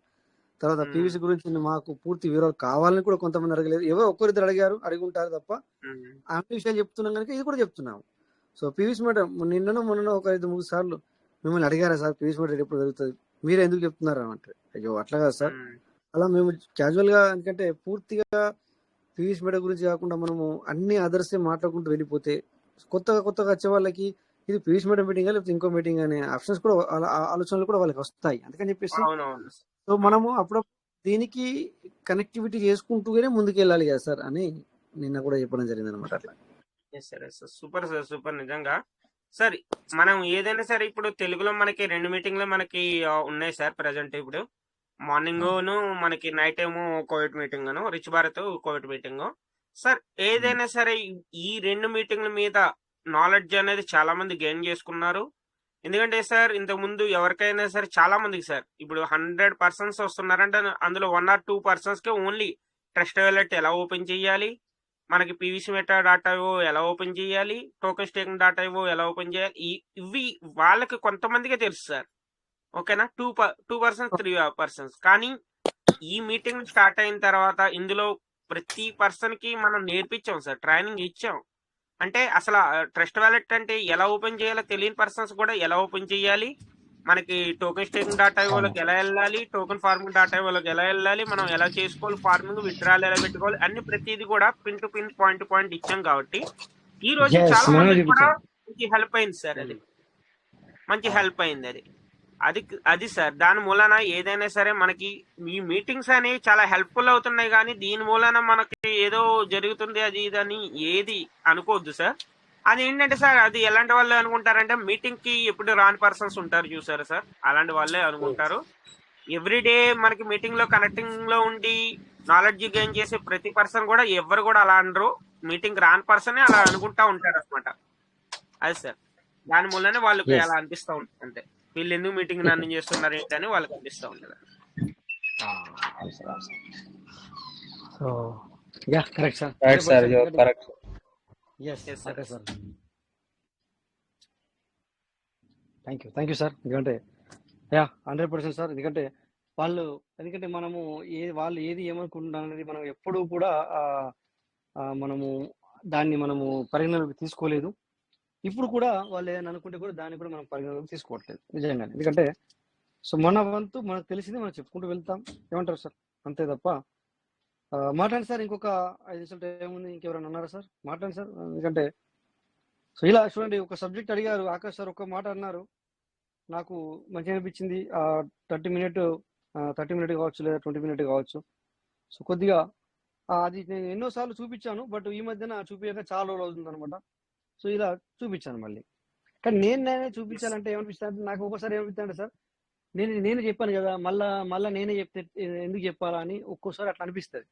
తర్వాత పీవీసీ గురించి మాకు పూర్తి వివరాలు కావాలని కూడా కొంతమంది అడగలేదు. ఎవరో ఒక్కరిద్దరు అడుగుంటారు తప్ప అన్ని విషయాలు చెప్తున్నాం కనుక ఇది కూడా చెప్తున్నాము. సో పీవీసీ మీటర్ మొన్న ఒక 5-3 సార్లు మిమ్మల్ని అడిగారా సార్ పీవీసీ మీటర్ ఎప్పుడు జరుగుతుంది, మీరు ఎందుకు చెప్తున్నారు అంటే, అయ్యో అట్లా కాదు సార్, అలా మేము క్యాజువల్ గా, ఎందుకంటే పూర్తిగా పీవీసీ మీటర్ గురించి కాకుండా మనము అన్ని అదర్సే మాట్లాడుకుంటూ వెళ్ళిపోతే కొత్తగా వచ్చే వాళ్ళకి ఇది పీవీసీ మీటర్ మీటింగ్ లేకపోతే ఇంకో మీటింగ్ అనే ఆప్షన్స్ కూడా ఆలోచనలు కూడా వాళ్ళకి వస్తాయి. అందుకని చెప్పేసి సో మనము అప్పుడప్పుడు దీనికి కనెక్టివిటీ చేసుకుంటూనే ముందుకు వెళ్ళాలి కదా సార్ అని నిన్న కూడా చెప్పడం జరిగింది అనమాట. అట్లా సూపర్ సార్, సూపర్ నిజంగా సార్. మనం ఏదైనా సరే ఇప్పుడు తెలుగులో మనకి 2 మీటింగ్లు మనకి ఉన్నాయి సార్ ప్రజెంట్. ఇప్పుడు మార్నింగ్ మనకి నైట్ ఏమో Covid meeting rich Bharat Covid meeting. Sir ఏదైనా సరే ఈ 2 మీటింగ్ల మీద నాలెడ్జ్ అనేది చాలా మంది గెయిన్ చేసుకున్నారు. ఎందుకంటే సార్ ఇంతకు ముందు ఎవరికైనా సరే చాలా మందికి సార్ ఇప్పుడు 100 పర్సన్స్ వస్తున్నారంటే అందులో 1 or 2 పర్సన్స్ కి ఓన్లీ ట్రస్ట్ వాలెట్ ఎలా ఓపెన్ చేయాలి, మనకి పీవీసీ మెటా డాటా ఎలా ఓపెన్ చేయాలి, టోకెన్ స్టేకింగ్ డాటా ఎలా ఓపెన్ చేయాలి, ఇవి వాళ్ళకి కొంతమందికే తెలుసు సార్. ఓకేనా, 2 పర్సన్స్ 3 పర్సన్స్. కానీ ఈ మీటింగ్ స్టార్ట్ అయిన తర్వాత ఇందులో ప్రతి పర్సన్ కి మనం నేర్పించాం సార్, ట్రైనింగ్ ఇచ్చాం. అంటే అసలు ట్రస్ట్ వాలెట్ అంటే ఎలా ఓపెన్ చేయాలో తెలియని పర్సన్స్ కూడా ఎలా ఓపెన్ చేయాలి, మనకి టోకెన్ స్టేకింగ్ డాటా వాళ్ళకి ఎలా వెళ్ళాలి, టోకెన్ ఫార్మింగ్ డాటా వాళ్ళకి ఎలా వెళ్ళాలి, మనం ఎలా చేసుకోవాలి, ఫార్మింగ్ విత్డ్రాల్ ఎలా పెట్టుకోవాలి, అన్ని ప్రతిదీ కూడా pin to pin point to point ఇచ్చాం. కాబట్టి ఈ రోజు చాలా మంది కూడా మంచి హెల్ప్ అయింది సార్. అది మంచి హెల్ప్ అయింది. అది సార్ దాని మూలన ఏదైనా సరే మనకి ఈ మీటింగ్స్ అనేవి చాలా హెల్ప్ఫుల్ అవుతున్నాయి. కానీ దీని మూలన మనకి ఏదో జరుగుతుంది అది ఇదని ఏది అనుకోవద్దు సార్. అది ఏంటంటే సార్ అది ఎలాంటి వాళ్ళే అనుకుంటారంటే మీటింగ్ కి ఎప్పుడు రాని పర్సన్స్ ఉంటారు చూసారు సార్, అలాంటి వాళ్ళే అనుకుంటారు. ఎవ్రీడే మనకి మీటింగ్ లో కనెక్టింగ్ లో ఉండి నాలెడ్జ్ గెయిన్ చేసే ప్రతి పర్సన్ కూడా ఎవరు కూడా అలా అనరు. మీటింగ్ రాని పర్సనే అలా అనుకుంటా ఉంటారు అనమాట. అది సార్ దాని మూలనే వాళ్ళకి అలా అనిపిస్తూ ఉంటుంది. అంతే, వీళ్ళు ఎందుకు మీటింగ్ నన్ను చేస్తున్నారు ఏంటని వాళ్ళకి అనిపిస్తూ ఉంటుంది. So yeah correct sir, right sir, correct. Okay sir, thank you sir. ఎందుకంటే యా 100% సార్. ఎందుకంటే మనము వాళ్ళు ఏది ఏమనుకుంటున్నారు అనేది మనం ఎప్పుడూ కూడా మనము దాన్ని మనము పరిగణలోకి తీసుకోలేదు. ఇప్పుడు కూడా వాళ్ళు ఏదైనా అనుకుంటే కూడా దాన్ని కూడా మనం పరిగణలోకి తీసుకోవట్లేదు నిజంగానే. ఎందుకంటే సో మన వంతు మనకు తెలిసింది మనం చెప్పుకుంటూ వెళ్తాం. ఏమంటారు సార్? అంతే తప్ప మాట్లాడండి సార్. ఇంకొక 5 నిమిషాలు టైం ఉంది. ఇంకెవరైనా ఉన్నారా సార్? మాట్లాడండి సార్. ఎందుకంటే సో ఇలా చూడండి, ఒక సబ్జెక్ట్ అడిగారు ఆకాష్ సార్, ఒక మాట అన్నారు, నాకు మంచిగా అనిపించింది. 30 మినిట్ కావచ్చు లేదా 20 మినిట్ కావచ్చు. సో కొద్దిగా అది నేను ఎన్నోసార్లు చూపించాను, బట్ ఈ మధ్యన చూపించక చాలా రోజులు అవుతుంది అనమాట. సో ఇలా చూపించాను మళ్ళీ. కానీ నేనే చూపించాలంటే ఏమనిపిస్తుంది నాకు ఒకసారి ఏమనిపిస్తుంది సార్, నేను చెప్పాను కదా, మళ్ళా నేనే చెప్తే ఎందుకు చెప్పాలా అని ఒక్కోసారి అట్లా అనిపిస్తుంది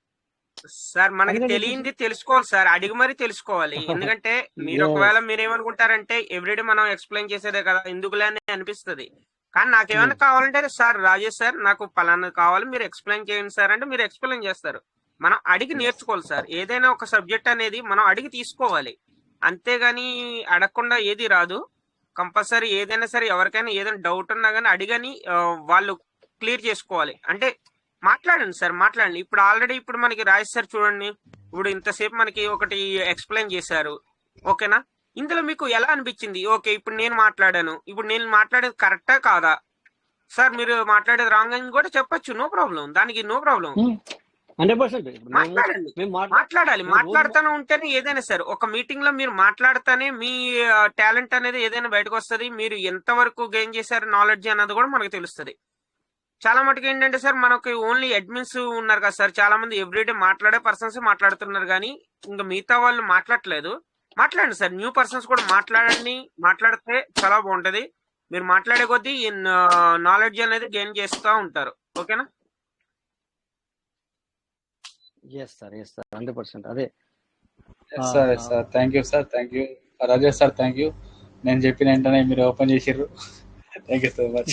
సార్. మనకి తెలియంది తెలుసుకోవాలి సార్, అడిగి మరీ తెలుసుకోవాలి. ఎందుకంటే మీరు ఒకవేళ మీరేమనుకుంటారంటే ఎవ్రీడే మనం ఎక్స్ప్లెయిన్ చేసేదే కదా ఎందుకులే అని అనిపిస్తుంది. కానీ నాకేమైనా కావాలంటే సార్ రాజేష్ సార్ నాకు పలానా కావాలి మీరు ఎక్స్ప్లెయిన్ చేయండి సార్ అంటే మీరు ఎక్స్ప్లెయిన్ చేస్తారు. మనం అడిగి నేర్చుకోవాలి సార్. ఏదైనా ఒక సబ్జెక్ట్ అనేది మనం అడిగి తీసుకోవాలి, అంతేగాని అడగకుండా ఏది రాదు. కంపల్సరీ ఏదైనా సరే ఎవరికైనా ఏదైనా డౌట్ ఉన్నా కానీ అడిగని వాళ్ళు క్లియర్ చేసుకోవాలి. అంటే మాట్లాడండి సార్, మాట్లాడండి. ఇప్పుడు ఆల్రెడీ ఇప్పుడు మనకి రాజేష్ సార్ చూడండి, ఇప్పుడు ఇంతసేపు మనకి ఒకటి ఎక్స్ప్లెయిన్ చేశారు. ఓకేనా, ఇందులో మీకు ఎలా అనిపించింది? ఓకే, ఇప్పుడు నేను మాట్లాడాను, ఇప్పుడు నేను మాట్లాడేది కరెక్టా కాదా సార్, మీరు మాట్లాడేది రాంగ్ అని కూడా చెప్పొచ్చు, నో ప్రాబ్లం, దానికి నో ప్రాబ్లం. 100% మాట్లాడాలి. మాట్లాడుతూనే ఉంటేనే ఏదైనా సరే ఒక మీటింగ్ లో మీరు మాట్లాడితేనే మీ టాలెంట్ అనేది ఏదైనా బయటకు వస్తుంది. మీరు ఎంతవరకు గెయిన్ చేశారు నాలెడ్జ్ అన్నది కూడా మనకు తెలుస్తుంది. చాలా మటుకు ఏంటంటే సార్ మనకి ఓన్లీ అడ్మిన్స్ ఉన్నారు కదా సార్, చాలా మంది ఎవ్రీడే మాట్లాడే పర్సన్స్ మాట్లాడుతున్నారు కానీ ఇంకా మిగతా వాళ్ళు మాట్లాడలేదు. మాట్లాడండి సార్, న్యూ పర్సన్స్ కూడా మాట్లాడండి. మాట్లాడితే చాలా బాగుంటది. మీరు మాట్లాడే కొద్దీ నాలెడ్జ్ అనేది గెయిన్ చేస్తూ ఉంటారు. ఓకేనా? Yes sir 100%. అదే sir thank you sir, thank you Rajesh sir, thank you. నేను చెప్పిన వెంటనే మీరు ఓపెన్ చేసిర్రు. Thank you so much.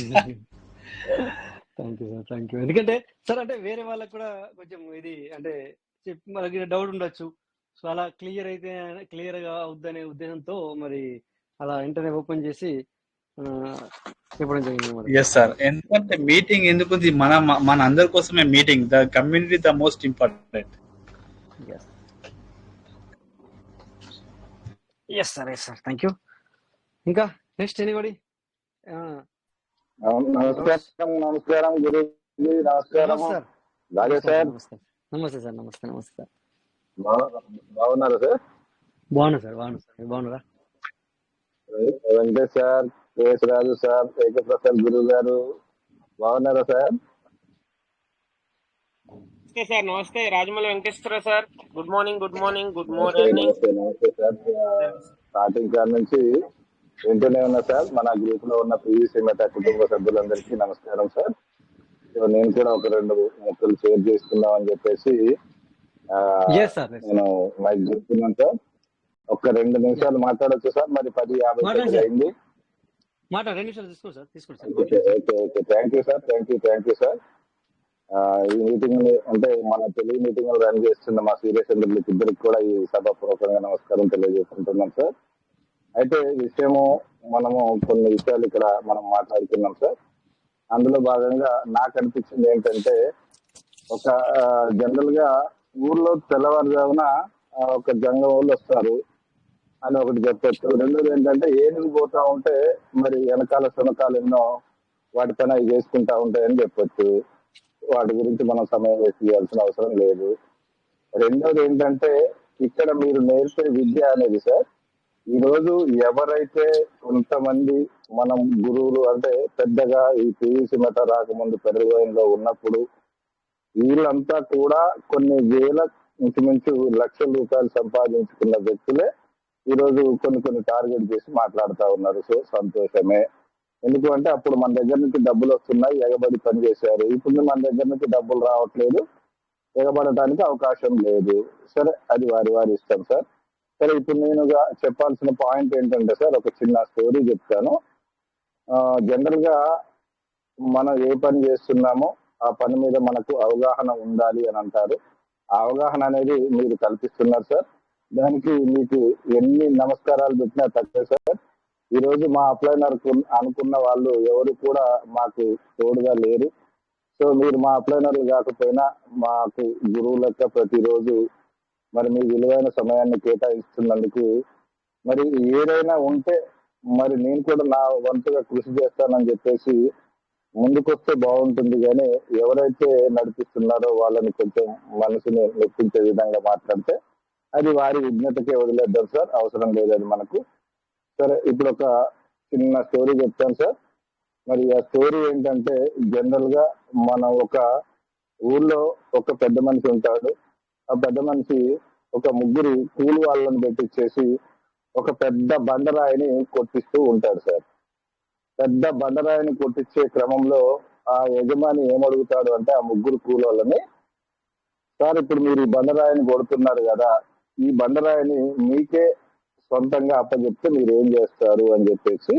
Thank you sir, thank you. ఎందుకంటే సార్ అంటే వేరే వాళ్ళకి కూడా కొంచెం ఇది అంటే మనకి డౌట్ ఉండొచ్చు. సో అలా క్లియర్ గా అవుద్దనే ఉద్దేశంతో మరి అలా వెంటనే ఓపెన్ చేసి చెప్పడం జరిగింది. ఎస్ సార్, ఎందుకంటే మీటింగ్ ఎందుకు మన అందరి కోసమే meeting. The community the most important. Yes sir thank you. ఇంకా నెక్స్ట్ ఎనీబడి? నమస్కారం గురుజీ. నమస్కారం రాజేష్ సార్. నమస్తే సార్. బాగున్నారా సార్? బాగున్నా సార్. బాగున్నారా? Venkatesh sir, KS Raju sir, ఏకప్రసాద్ గురువు గారు బాగున్నారా సార్? నమస్తే సార్. నమస్తే Rajamouli Venkateswara sir. Good morning. నమస్తే సార్. స్టార్టింగ్ సార్ నుంచి వింటూనే ఉన్నా సార్. మన గ్రూప్ లో ఉన్న పీవీసీ మెటా కుటుంబ సభ్యులందరికీ నమస్కారం సార్. సో నేను కూడా ఒక 2 ముక్కలు షేర్ చేసుకుందాం అని చెప్పేసి ఆ, ఎస్ సార్ నేను మైక్ చెప్తున్నాను సార్. ఒక 2 నిమిషాలు మాట్లాడొచ్చు సార్. మరి 10:59 మాట్లాడండి సార్ అయింది. మాట 2 నిమిషాలు తీసుకోండి సార్ తీసుకోండి సార్ ఓకే మాట్లాడండి sir. Okay okay thank you sir. Thank you sir. ఈ మీటింగ్ అంటే మన తెలుగు మీటింగ్ రన్ చేస్తున్న మా సూర్యచంద్రులకి ఇద్దరికి కూడా ఈ సభాపూర్వకంగా నమస్కారం తెలియజేసుకుంటున్నాం సార్. అయితే విషయము మనము కొన్ని విషయాలు ఇక్కడ మనం మాట్లాడుతున్నాం సార్. అందులో భాగంగా నాకు అనిపించింది ఏంటంటే ఒక జనరల్ గా ఊర్లో తెల్లవారుజామున ఒక జంగం వాళ్ళు వస్తారు అని ఒకటి చెప్పొచ్చు. రెండోది ఏంటంటే ఏనుగు పోతా ఉంటే మరి వెనకాల శునకాలు ఎన్నో వాటి పైన అవి చేసుకుంటా ఉంటాయని చెప్పొచ్చు. వాటి గురించి మనం సమయం వేస్ట్ చేయాల్సిన అవసరం లేదు. రెండోది ఏంటంటే ఇక్కడ మీరు నేర్పే విద్య అనేది సార్, ఈ రోజు ఎవరైతే కొంతమంది మనం గురువులు అంటే పెద్దగా ఈ పీవీసీ మెట రాకముందు పెరుగులో ఉన్నప్పుడు వీళ్ళంతా కూడా కొన్ని వేల ఇంచుమించు లక్షల రూపాయలు సంపాదించుకున్న వ్యక్తులే ఈ రోజు కొన్ని టార్గెట్ చేసి మాట్లాడుతూ ఉన్నారు. సో సంతోషమే. ఎందుకంటే అప్పుడు మన దగ్గర నుంచి డబ్బులు వస్తున్నాయి, ఎగబడి పని చేశారు. ఇప్పుడు మన దగ్గర నుంచి డబ్బులు రావట్లేదు, ఎగబడటానికి అవకాశం లేదు. సరే, అది వారి ఇష్టం సార్. సరే, ఇప్పుడు నేను చెప్పాల్సిన పాయింట్ ఏంటంటే సార్, ఒక చిన్న స్టోరీ చెప్తాను. జనరల్ గా మనం ఏ పని చేస్తున్నామో ఆ పని మీద మనకు అవగాహన ఉండాలి అని అంటారు. ఆ అవగాహన అనేది మీరు కల్పిస్తున్నారు సార్. దానికి మీకు ఎన్ని నమస్కారాలు పెట్టినా తక్కువ సార్. ఈ రోజు మా అప్లైనర్ అనుకున్న వాళ్ళు ఎవరు కూడా మాకు తోడుగా లేరు. సో మీరు మా అప్లైనర్లు కాకపోయినా మాకు గురువులక్క ప్రతిరోజు మరి మీ విలువైన సమయాన్ని కేటాయిస్తున్నందుకు మరి ఏదైనా ఉంటే మరి నేను కూడా నా వంతుగా కృషి చేస్తానని చెప్పేసి ముందుకొస్తే బాగుంటుంది. కానీ ఎవరైతే నడిపిస్తున్నారో వాళ్ళని కొంచెం మనసుని మెప్పించే విధంగా మాట్లాడితే అది వారి విజ్ఞతకే వదిలేద్దాం సార్, అవసరం లేదు అది మనకు. సరే, ఇప్పుడు ఒక చిన్న స్టోరీ చెప్తాను సార్. మరి ఆ స్టోరీ ఏంటంటే జనరల్ గా మన ఒక ఊర్లో ఒక పెద్ద మనిషి ఉంటాడు. ఆ పెద్ద మనిషి ఒక ముగ్గురు కూలి వాళ్ళని పెట్టించేసి ఒక పెద్ద బండరాయిని కొట్టిస్తూ ఉంటాడు సార్. పెద్ద బండరాయిని కొట్టించే క్రమంలో ఆ యజమాని ఏమడుగుతాడు అంటే ఆ ముగ్గురు కూలి వాళ్ళని, సార్ ఇప్పుడు మీరు ఈ బండరాయిని కొడుతున్నారు కదా, ఈ బండరాయిని మీకే సొంతంగా అప్పచెప్తే మీరు ఏం చేస్తారు అని చెప్పేసి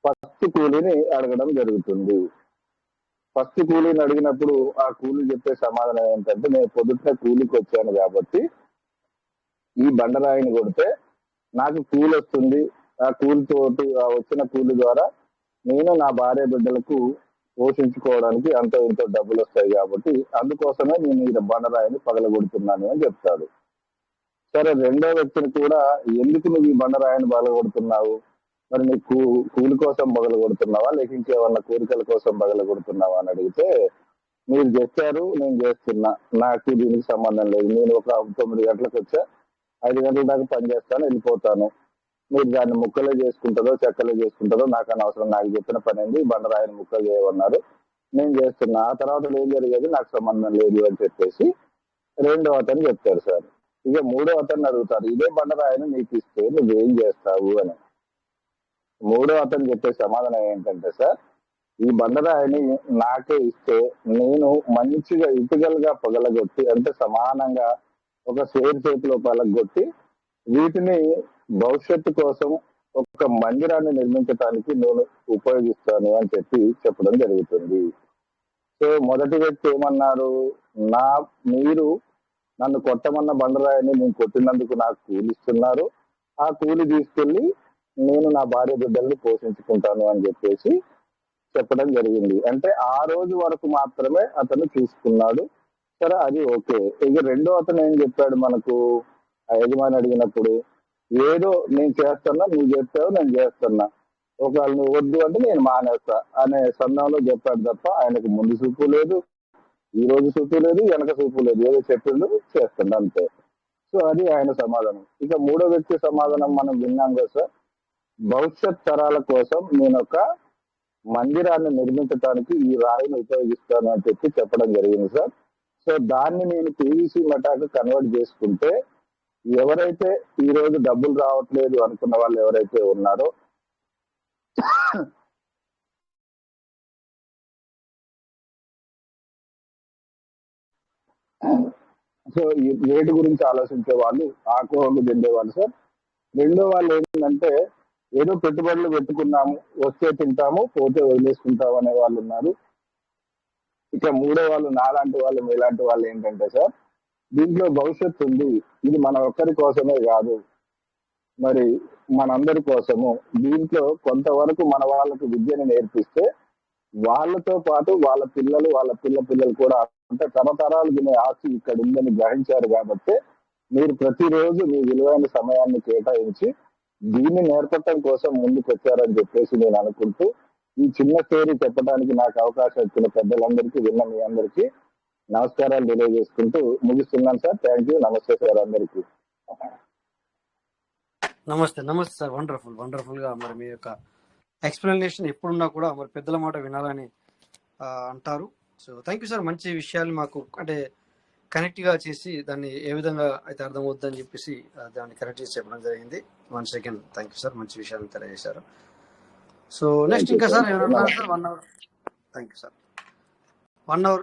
ఫస్ట్ కూలీని అడగడం జరుగుతుంది. ఫస్ట్ కూలీని అడిగినప్పుడు ఆ కూలీ చెప్పే సమాధానం ఏంటంటే, నేను పొద్దున్నే కూలికి వచ్చాను కాబట్టి ఈ బండరాయిని కొడితే నాకు కూలి వస్తుంది. ఆ కూలితోటి ఆ వచ్చిన కూలి ద్వారా నేను నా భార్య బిడ్డలకు పోషించుకోవడానికి అంత ఇంత డబ్బులు వస్తాయి కాబట్టి అందుకోసమే నేను ఈ బండరాయిని పగలగొడుతున్నాను అని చెప్తాడు. సరే, రెండో వ్యక్తిని కూడా ఎందుకు నువ్వు ఈ బండరాయిని పగలగొడుతున్నావు, మరి నీ కూలి కోసం పగలగొడుతున్నావా లేక ఇంకేమన్నా కోరికల కోసం పగలగొడుతున్నావా అని అడిగితే, మీరు చేశారు నేను చేస్తున్నా, నాకు దీనికి సంబంధం లేదు. నేను ఒక 9 గంటలకు వచ్చా, 5 గంటల దాకా పని చేస్తాను, వెళ్ళిపోతాను. మీరు దాన్ని ముక్కలే చేసుకుంటారో చెక్కలే చేసుకుంటారో నాకు అనవసరం. నాకు చెప్పిన పని ఏంది, బండరాయిని ముక్కలు చేయమన్నారు, నేను చేస్తున్నా. ఆ తర్వాత ఏం జరిగేది నాకు సంబంధం లేదు అని చెప్పేసి రెండో అతను చెప్తారు సార్. ఇక మూడో అతన్ని అడుగుతారు, ఇదే బండరాయిని నీకు ఇస్తే నువ్వేం చేస్తావు అని. మూడో అతను చెప్పే సమాధానం ఏంటంటే, సార్ ఈ బండరాయిని నాకే ఇస్తే నేను మంచిగా ఇటుకలుగా పగలగొట్టి అంటే సమానంగా ఒక సేరు చేతిలో పగలగొట్టి వీటిని భవిష్యత్తు కోసం ఒక మందిరాన్ని నిర్మించడానికి నేను ఉపయోగిస్తాను అని చెప్పడం జరుగుతుంది. సో మొదటి వ్యక్తి ఏమన్నారు, మీరు నన్ను కొట్టమన్న బండరాయిని నేను కొట్టినందుకు నాకు కూలిస్తున్నారు, ఆ కూలి తీసుకెళ్లి నేను నా భార్య బిడ్డల్ని పోషించుకుంటాను అని చెప్పేసి చెప్పడం జరిగింది. అంటే ఆ రోజు వరకు మాత్రమే అతను చూసుకున్నాడు. సరే, అది ఓకే. ఇక రెండో అతను ఏం చెప్పాడు మనకు, ఆ యజమాని అడిగినప్పుడు, ఏదో నేను చేస్తున్నా, నువ్వు చెప్పావు నేను చేస్తున్నా, ఒకవేళ నువ్వు వద్దు అంటే నేను మానేస్తా అనే సందర్భంలో చెప్పాడు తప్ప ఆయనకు ముందు చూపు లేదు, ఈ రోజు చూపు లేదు, వెనక చూపు లేదు. ఏదో చెప్పిండు చేస్తుండ అంతే. సో అది ఆయన సమాధానం. ఇక మూడో వ్యక్తి సమాధానం మనం విన్నాం కదా సార్, భవిష్యత్ తరాల కోసం నేను ఒక మందిరాన్ని నిర్మించడానికి ఈ రాయిని ఉపయోగిస్తాను అని చెప్పడం జరిగింది సార్. సో దాన్ని నేను పీవీసీ మెటాకు కన్వర్ట్ చేసుకుంటే ఎవరైతే ఈ రోజు డబ్బులు రావట్లేదు అనుకున్న వాళ్ళు ఎవరైతే ఉన్నారో సో ఈ రేటు గురించి ఆలోచించే వాళ్ళు ఆకుహోళ్ళు చెందేవాళ్ళు సార్. రెండో వాళ్ళు ఏంటంటే ఏదో పెట్టుబడులు పెట్టుకున్నాము, వస్తే తింటాము, పోతే వదిలేసుకుంటాము అనే వాళ్ళు ఉన్నారు. ఇక మూడో వాళ్ళు నాలాంటి వాళ్ళు, మీలాంటి వాళ్ళు ఏంటంటే సార్, దీంట్లో భవిష్యత్తు ఉంది, ఇది మన ఒక్కరి కోసమే కాదు, మరి మనందరి కోసము. దీంట్లో కొంతవరకు మన వాళ్ళకు విద్యను నేర్పిస్తే వాళ్ళతో పాటు వాళ్ళ పిల్లలు, వాళ్ళ పిల్లలు కూడా, అంటే తరతరాలు తినే ఆస్తి ఇక్కడ ఉందని గ్రహించారు. కాబట్టి మీరు ప్రతిరోజు మీ విలువైన సమయాన్ని కేటాయించి దీన్ని నేర్పడం కోసం ముందుకు వచ్చారని చెప్పేసి నేను అనుకుంటూ ఈ చిన్న స్టోరీ చెప్పడానికి నాకు అవకాశం ఇచ్చిన పెద్దలందరికీ, విన్న మీ అందరికీ నమస్కారాలు తెలియజేసుకుంటూ ముగిస్తున్నాను సార్. Thank you. నమస్తే సార్ అందరికీ. నమస్తే నమస్తే సార్. వండర్ఫుల్ గా మరి మీ యొక్క ఎక్స్ప్లెనేషన్ ఎప్పుడున్నా కూడా మరి పెద్దల మాట వినాలని అంటారు. So thank you sir. మంచి విషయాలు మాకు అంటే కనెక్ట్ గా చేసి దాన్ని ఏ విధంగా అయితే అర్థమవుతుందని చెప్పేసి దాన్ని కనెక్ట్ చేసి చెప్పడం జరిగింది. One second. Thank you sir. మంచి విషయాలు తెలియజేశారు. సో నెక్స్ట్ ఇంకా సార్ ఎవరైనా sir 1 hour. Thank you sir. 1 hour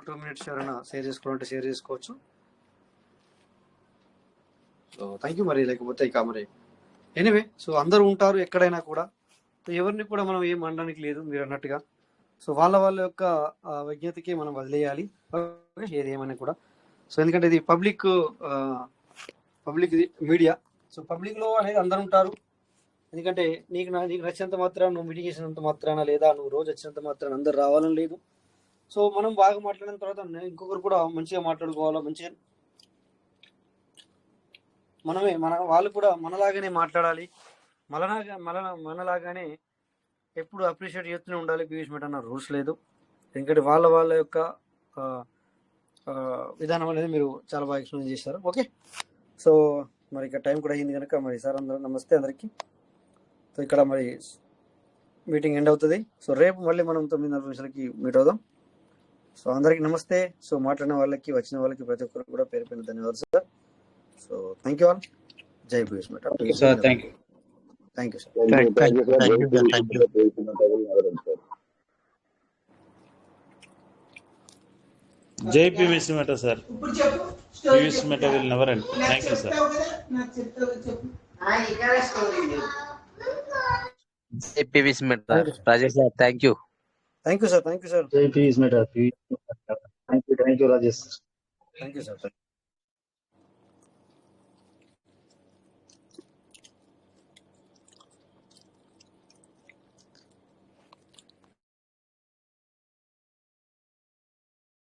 2 minutes ఎవరైనా షేర్ చేసుకోవాలంటే షేర్ చేసుకోవచ్చు. So thank you. మరి లేకపోతే ఇక మరి ఎనీవే, సో అందరూ ఉంటారు ఎక్కడైనా కూడా. సో ఎవరిని కూడా మనం ఏం అనడానికి లేదు మీరు అన్నట్టుగా. సో వాళ్ళ యొక్క విజ్ఞతకి మనం వదిలేయాలి ఏది ఏమైనా కూడా. సో ఎందుకంటే ఇది పబ్లిక్ మీడియా. సో పబ్లిక్ లో అనేది అందరు ఉంటారు. ఎందుకంటే నీకు నచ్చినంత మాత్రాన, నువ్వు మీటింగ్ చేసినంత మాత్రాన, లేదా నువ్వు రోజు వచ్చినంత మాత్రాన అందరు రావాలని లేదు. సో మనం బాగా మాట్లాడిన తర్వాత ఇంకొకరు కూడా మంచిగా మాట్లాడుకోవాలా, మంచిగా వాళ్ళు కూడా మనలాగానే మాట్లాడాలి, మనలాగానే ఎప్పుడు అప్రిషియేట్ చేస్తూనే ఉండాలి. పీయూష్ మెట్ అన్న రూల్స్ లేదు. ఎందుకంటే వాళ్ళ యొక్క విధానం అనేది మీరు చాలా బాగా ఎక్స్ప్లెయిన్ చేశారు. ఓకే, సో మరి ఇక్కడ టైం కూడా అయింది కనుక మరి సార్ అందరూ నమస్తే అందరికీ. సో ఇక్కడ మరి మీటింగ్ ఎండ్ అవుతుంది. సో రేపు మళ్ళీ మనం 9:40 మీట్ అవుదాం. సో అందరికీ నమస్తే. సో మాట్లాడిన వాళ్ళకి, వచ్చిన వాళ్ళకి ప్రతి ఒక్కరికి కూడా పేరు పైన ధన్యవాదాలు sir. So thank you all. జై పీయూష్ మెట్. Thank you sir. జై పీవీసీ మెట సార్. పీవీసీ మెట will never end. Thank you sir. జై పీవీసీ మెట. Rajesh sir thank you. Thank you sir. జై పీవీసీ మెట. Thank you Rajesh. Thank you sir.